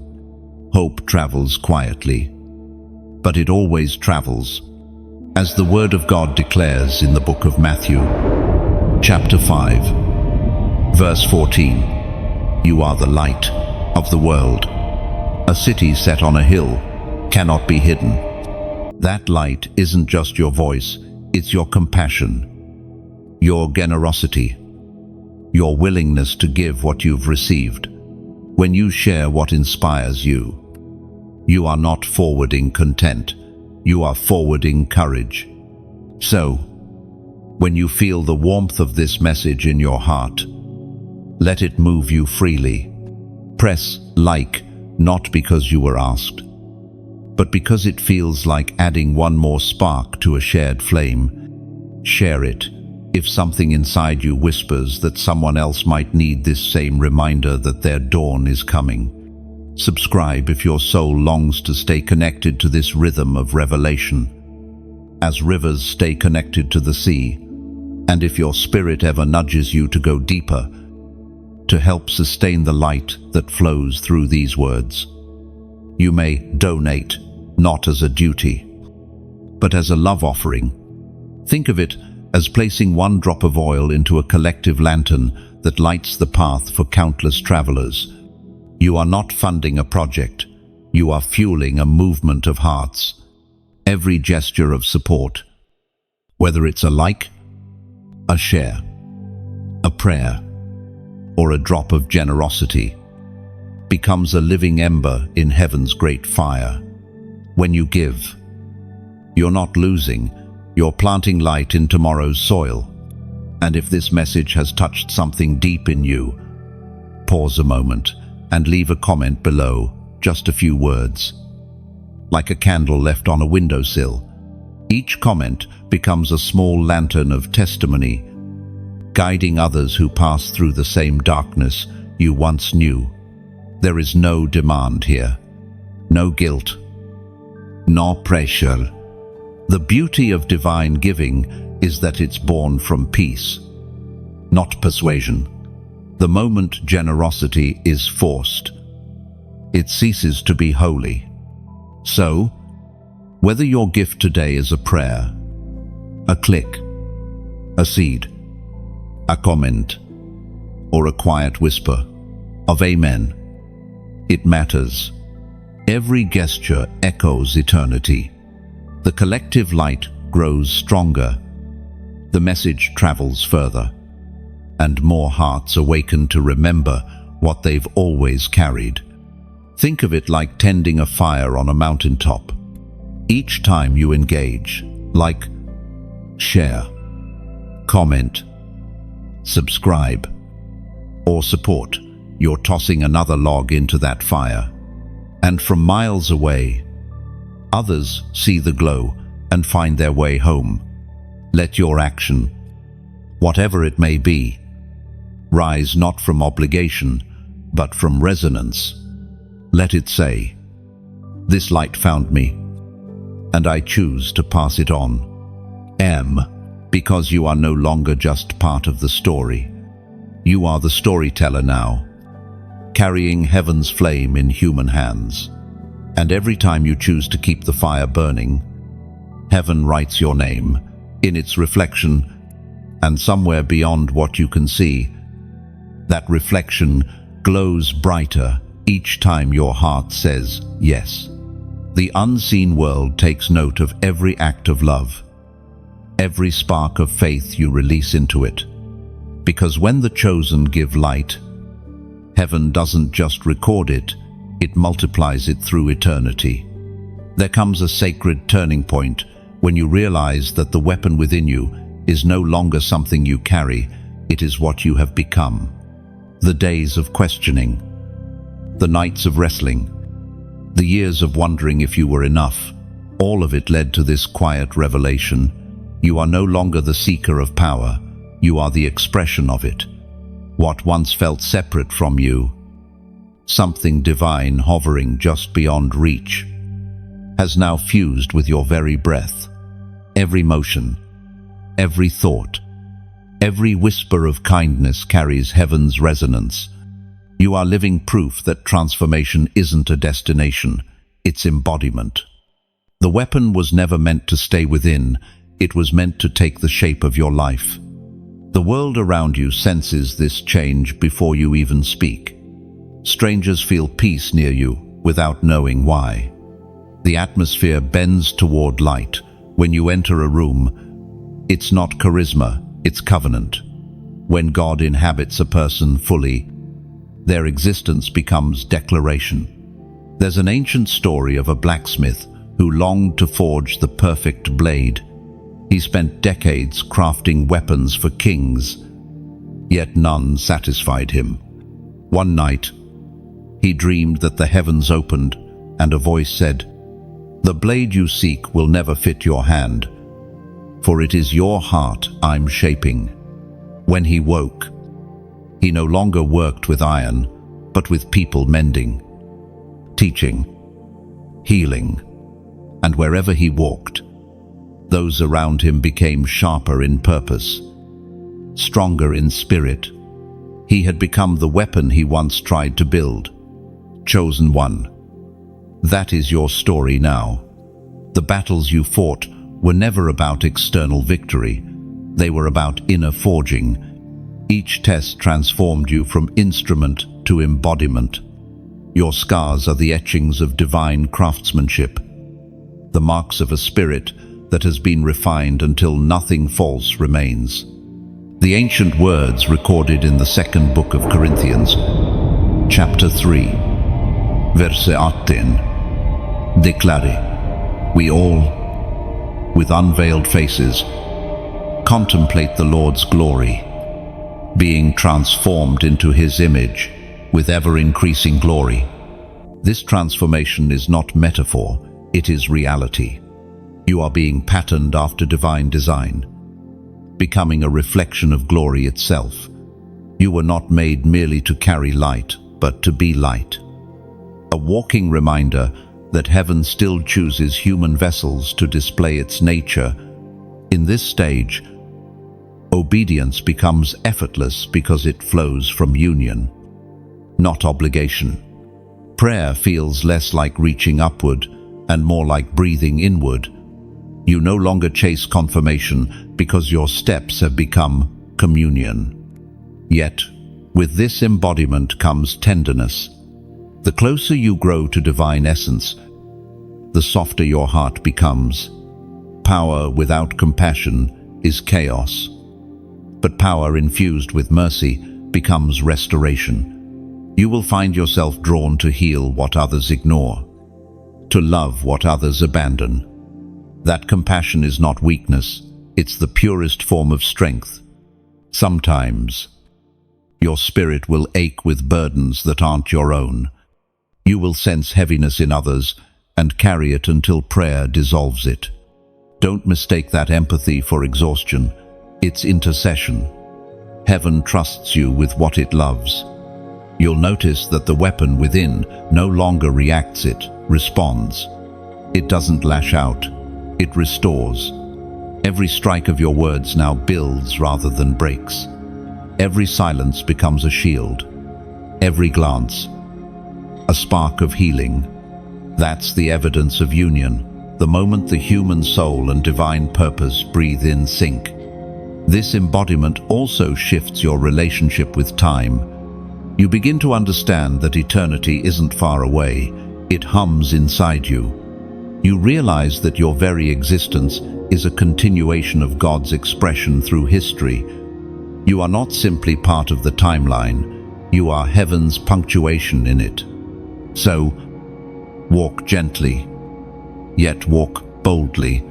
Hope travels quietly, but it always travels. As the Word of God declares in the book of Matthew, chapter 5, verse 14, "You are the light of the world. A city set on a hill cannot be hidden." That light isn't just your voice, it's your compassion, your generosity, your willingness to give what you've received. When you share what inspires you, you are not forwarding content, you are forwarding courage. So, when you feel the warmth of this message in your heart, let it move you freely. Press like, not because you were asked, but because it feels like adding one more spark to a shared flame. Share it if something inside you whispers that someone else might need this same reminder that their dawn is coming. Subscribe if your soul longs to stay connected to this rhythm of revelation, as rivers stay connected to the sea, and if your spirit ever nudges you to go deeper, to help sustain the light that flows through these words. You may donate, not as a duty, but as a love offering. Think of it as placing one drop of oil into a collective lantern that lights the path for countless travelers. You are not funding a project, you are fueling a movement of hearts. Every gesture of support, whether it's a like, a share, a prayer, or a drop of generosity, becomes a living ember in heaven's great fire. When you give, you're not losing, you're planting light in tomorrow's soil. And if this message has touched something deep in you, pause a moment and leave a comment below, just a few words. Like a candle left on a windowsill, each comment becomes a small lantern of testimony, guiding others who pass through the same darkness you once knew. There is no demand here, no guilt, no pressure. The beauty of divine giving is that it's born from peace, not persuasion. The moment generosity is forced, it ceases to be holy. So, whether your gift today is a prayer, a click, a seed, a comment, or a quiet whisper of amen, it matters. Every gesture echoes eternity. The collective light grows stronger. The message travels further, and more hearts awaken to remember what they've always carried. Think of it like tending a fire on a mountaintop. Each time you engage, like, share, comment, subscribe, or support, you're tossing another log into that fire. And from miles away, others see the glow and find their way home. Let your action, whatever it may be, rise not from obligation, but from resonance. Let it say, "This light found me, and I choose to pass it on." Because you are no longer just part of the story. You are the storyteller now, carrying heaven's flame in human hands. And every time you choose to keep the fire burning, heaven writes your name in its reflection, and somewhere beyond what you can see, that reflection glows brighter each time your heart says yes. The unseen world takes note of every act of love, every spark of faith you release into it. Because when the chosen give light, heaven doesn't just record it, it multiplies it through eternity. There comes a sacred turning point when you realize that the weapon within you is no longer something you carry, it is what you have become. The days of questioning, the nights of wrestling, the years of wondering if you were enough, all of it led to this quiet revelation. You are no longer the seeker of power, you are the expression of it. What once felt separate from you, something divine hovering just beyond reach, has now fused with your very breath. Every motion, every thought, every whisper of kindness carries heaven's resonance. You are living proof that transformation isn't a destination, it's embodiment. The weapon was never meant to stay within, it was meant to take the shape of your life. The world around you senses this change before you even speak. Strangers feel peace near you without knowing why. The atmosphere bends toward light. When you enter a room, it's not charisma, it's covenant. When God inhabits a person fully, their existence becomes declaration. There's an ancient story of a blacksmith who longed to forge the perfect blade. He spent decades crafting weapons for kings, yet none satisfied him. One night, he dreamed that the heavens opened and a voice said, "The blade you seek will never fit your hand, for it is your heart I'm shaping." When he woke, he no longer worked with iron, but with people mending, teaching, healing, and wherever he walked, those around him became sharper in purpose, stronger in spirit. He had become the weapon he once tried to build. Chosen one. That is your story now. The battles you fought were never about external victory. They were about inner forging. Each test transformed you from instrument to embodiment. Your scars are the etchings of divine craftsmanship, the marks of a spirit that has been refined until nothing false remains. The ancient words recorded in the second book of Corinthians, chapter 3, verse 18, declare, "We all, with unveiled faces, contemplate the Lord's glory, being transformed into His image with ever-increasing glory." This transformation is not metaphor, it is reality. You are being patterned after divine design, becoming a reflection of glory itself. You were not made merely to carry light, but to be light. A walking reminder that heaven still chooses human vessels to display its nature. In this stage, obedience becomes effortless because it flows from union, not obligation. Prayer feels less like reaching upward and more like breathing inward. You no longer chase confirmation because your steps have become communion. Yet, with this embodiment comes tenderness. The closer you grow to divine essence, the softer your heart becomes. Power without compassion is chaos, but power infused with mercy becomes restoration. You will find yourself drawn to heal what others ignore, to love what others abandon. That compassion is not weakness, it's the purest form of strength. Sometimes, your spirit will ache with burdens that aren't your own. You will sense heaviness in others and carry it until prayer dissolves it. Don't mistake that empathy for exhaustion. It's intercession. Heaven trusts you with what it loves. You'll notice that the weapon within no longer reacts, it responds. It doesn't lash out, it restores. Every strike of your words now builds rather than breaks. Every silence becomes a shield. Every glance, a spark of healing. That's the evidence of union, the moment the human soul and divine purpose breathe in sync. This embodiment also shifts your relationship with time. You begin to understand that eternity isn't far away, it hums inside you. You realize that your very existence is a continuation of God's expression through history. You are not simply part of the timeline, you are heaven's punctuation in it. So, walk gently, yet walk boldly.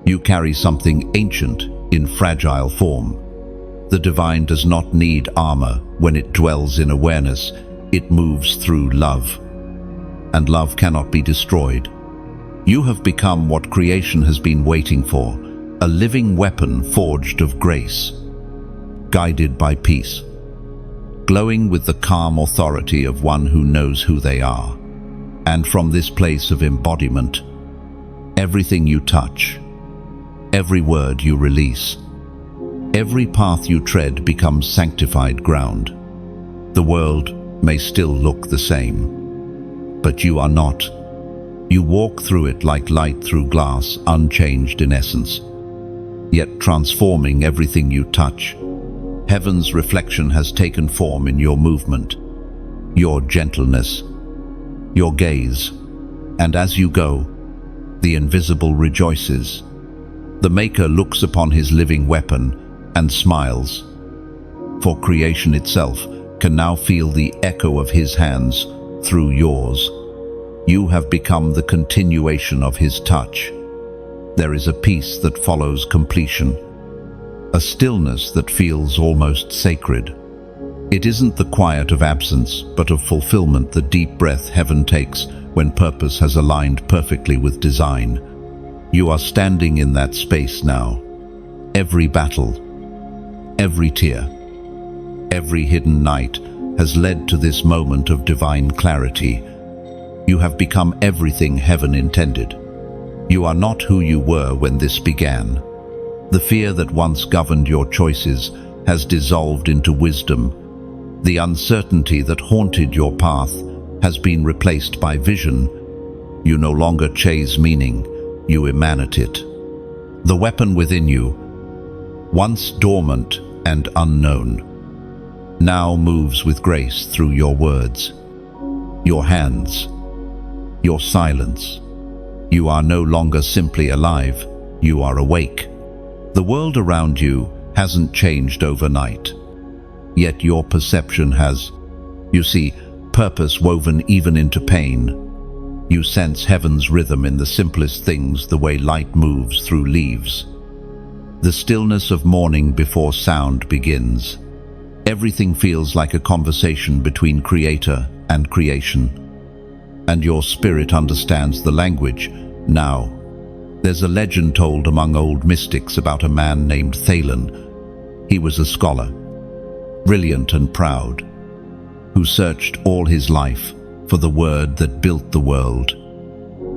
You carry something ancient in fragile form. The divine does not need armor when it dwells in awareness. It moves through love. And love cannot be destroyed. You have become what creation has been waiting for, a living weapon forged of grace, guided by peace, glowing with the calm authority of one who knows who they are. And from this place of embodiment, everything you touch, every word you release, every path you tread becomes sanctified ground. The world may still look the same, but you are not. You walk through it like light through glass, unchanged in essence, yet transforming everything you touch. Heaven's reflection has taken form in your movement, your gentleness, your gaze, and as you go, the invisible rejoices. The Maker looks upon his living weapon and smiles, for creation itself can now feel the echo of his hands through yours. You have become the continuation of his touch. There is a peace that follows completion, a stillness that feels almost sacred. It isn't the quiet of absence, but of fulfillment, the deep breath heaven takes when purpose has aligned perfectly with design. You are standing in that space now. Every battle, every tear, every hidden night has led to this moment of divine clarity. You have become everything heaven intended. You are not who you were when this began. The fear that once governed your choices has dissolved into wisdom. The uncertainty that haunted your path has been replaced by vision. You no longer chase meaning, you emanate it. The weapon within you, once dormant and unknown, now moves with grace through your words, your hands, your silence. You are no longer simply alive, you are awake. The world around you hasn't changed overnight, yet your perception has. You see purpose woven even into pain. You sense heaven's rhythm in the simplest things, the way light moves through leaves, the stillness of morning before sound begins. Everything feels like a conversation between Creator and creation. And your spirit understands the language now. There's a legend told among old mystics about a man named Thalen. He was a scholar, brilliant and proud, who searched all his life for the word that built the world.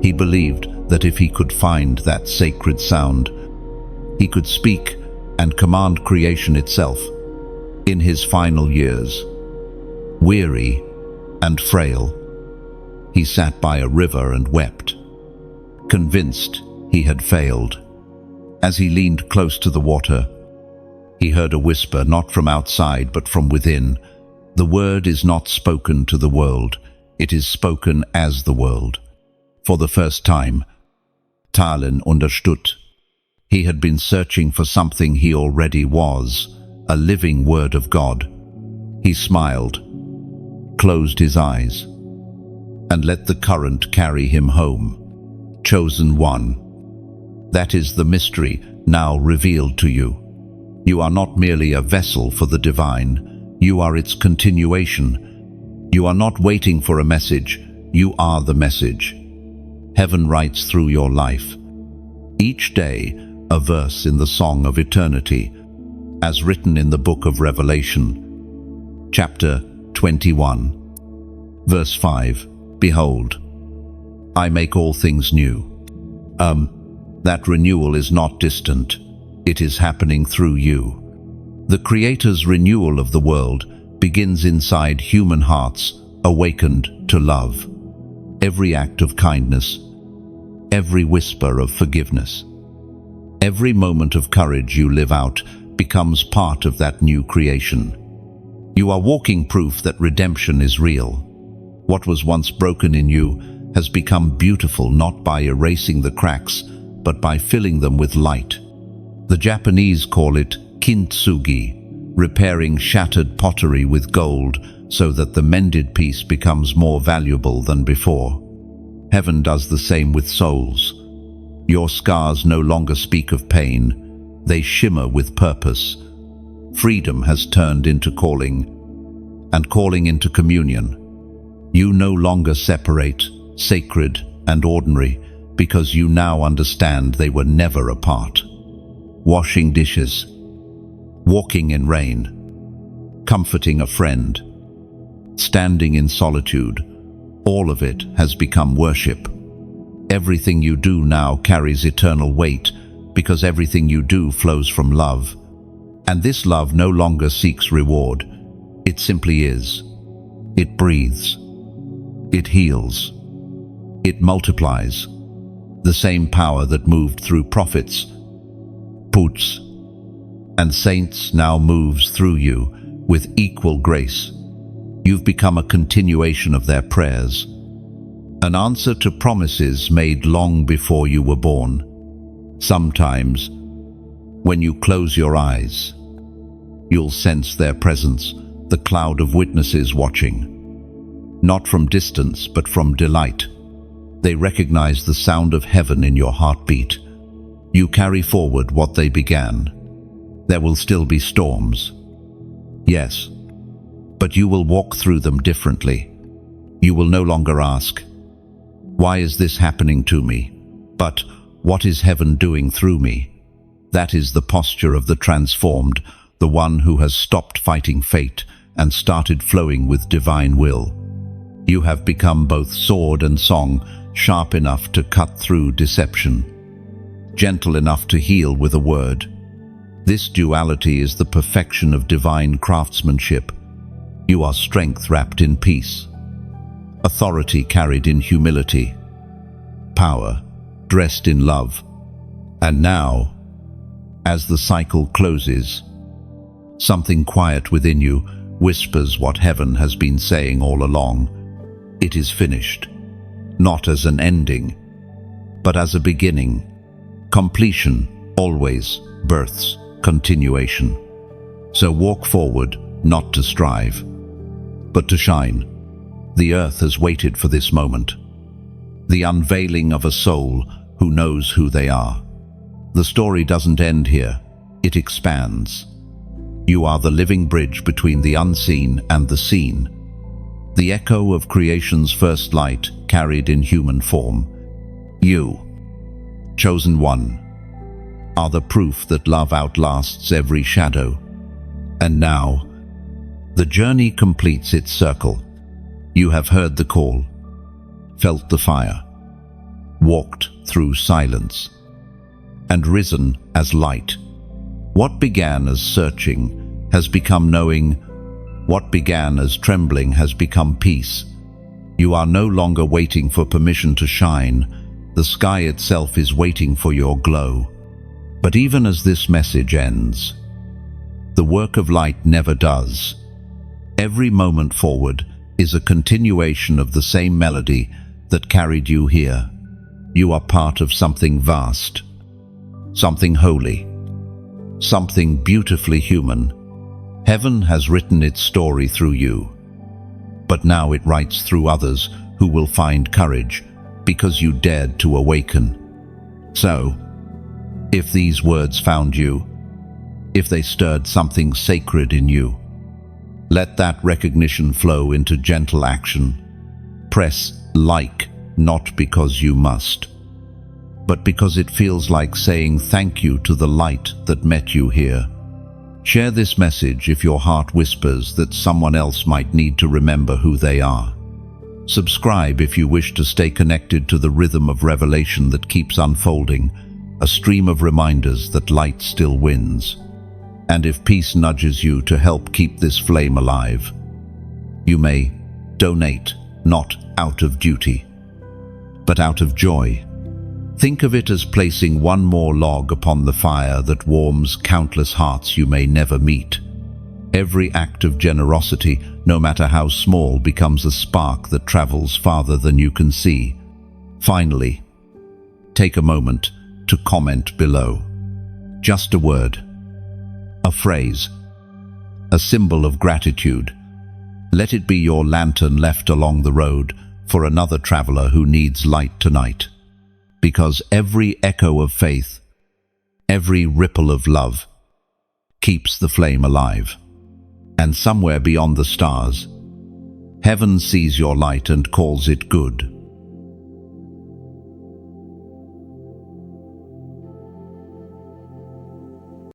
He believed that if he could find that sacred sound, he could speak and command creation itself. In his final years, weary and frail, he sat by a river and wept, convinced he had failed. As he leaned close to the water, he heard a whisper, not from outside but from within. The word is not spoken to the world, it is spoken as the world. For the first time, Thalen understood. He had been searching for something he already was, a living word of God. He smiled. closed his eyes, and let the current carry him home. Chosen one. That is the mystery now revealed to you. You are not merely a vessel for the divine, you are its continuation. You are not waiting for a message, you are the message. Heaven writes through your life. Each day, a verse in the song of eternity, as written in the book of Revelation, chapter 21, verse 5. Behold, I make all things new. That renewal is not distant. It is happening through you. The Creator's renewal of the world begins inside human hearts awakened to love. Every act of kindness, every whisper of forgiveness, every moment of courage you live out becomes part of that new creation. You are walking proof that redemption is real. What was once broken in you has become beautiful not by erasing the cracks, but by filling them with light. The Japanese call it kintsugi, repairing shattered pottery with gold so that the mended piece becomes more valuable than before. Heaven does the same with souls. Your scars no longer speak of pain, they shimmer with purpose. Freedom has turned into calling, and calling into communion. You no longer separate sacred and ordinary, because you now understand they were never apart. Washing dishes, walking in rain, comforting a friend, standing in solitude, all of it has become worship. Everything you do now carries eternal weight, because everything you do flows from love. And this love no longer seeks reward. It simply is. It breathes. It heals. It multiplies. The same power that moved through prophets, puts, and saints now moves through you with equal grace. You've become a continuation of their prayers, an answer to promises made long before you were born. Sometimes, when you close your eyes, you'll sense their presence, the cloud of witnesses watching, not from distance but from delight. They recognize the sound of heaven in your heartbeat. You carry forward what they began. There will still be storms. Yes, but you will walk through them differently. You will no longer ask, "Why is this happening to me?" but, "What is heaven doing through me?" That is the posture of the transformed, the one who has stopped fighting fate and started flowing with divine will. You have become both sword and song, sharp enough to cut through deception, gentle enough to heal with a word. This duality is the perfection of divine craftsmanship. You are strength wrapped in peace, authority carried in humility, power dressed in love. And now, as the cycle closes, something quiet within you whispers what heaven has been saying all along. It is finished, not as an ending, but as a beginning. Completion always births continuation. So walk forward, not to strive, but to shine. The earth has waited for this moment. The unveiling of a soul who knows who they are. The story doesn't end here, it expands. You are the living bridge between the unseen and the seen. The echo of creation's first light carried in human form. You, chosen one, are the proof that love outlasts every shadow. And now, the journey completes its circle. You have heard the call, felt the fire, walked through silence, and risen as light. What began as searching has become knowing. What began as trembling has become peace. You are no longer waiting for permission to shine. The sky itself is waiting for your glow. But even as this message ends, the work of light never does. Every moment forward is a continuation of the same melody that carried you here. You are part of something vast, something holy, something beautifully human. Heaven has written its story through you. but now it writes through others who will find courage because you dared to awaken. So, if these words found you, if they stirred something sacred in you, let that recognition flow into gentle action. Press like, not because you must, but because it feels like saying thank you to the light that met you here. Share this message if your heart whispers that someone else might need to remember who they are. Subscribe if you wish to stay connected to the rhythm of revelation that keeps unfolding, a stream of reminders that light still wins. And if peace nudges you to help keep this flame alive, you may donate, not out of duty, but out of joy. Think of it as placing one more log upon the fire that warms countless hearts you may never meet. Every act of generosity, no matter how small, becomes a spark that travels farther than you can see. Finally, take a moment to comment below. Just a word, a phrase, a symbol of gratitude. Let it be your lantern left along the road for another traveler who needs light tonight. Because every echo of faith, every ripple of love, keeps the flame alive. And somewhere beyond the stars, heaven sees your light and calls it good.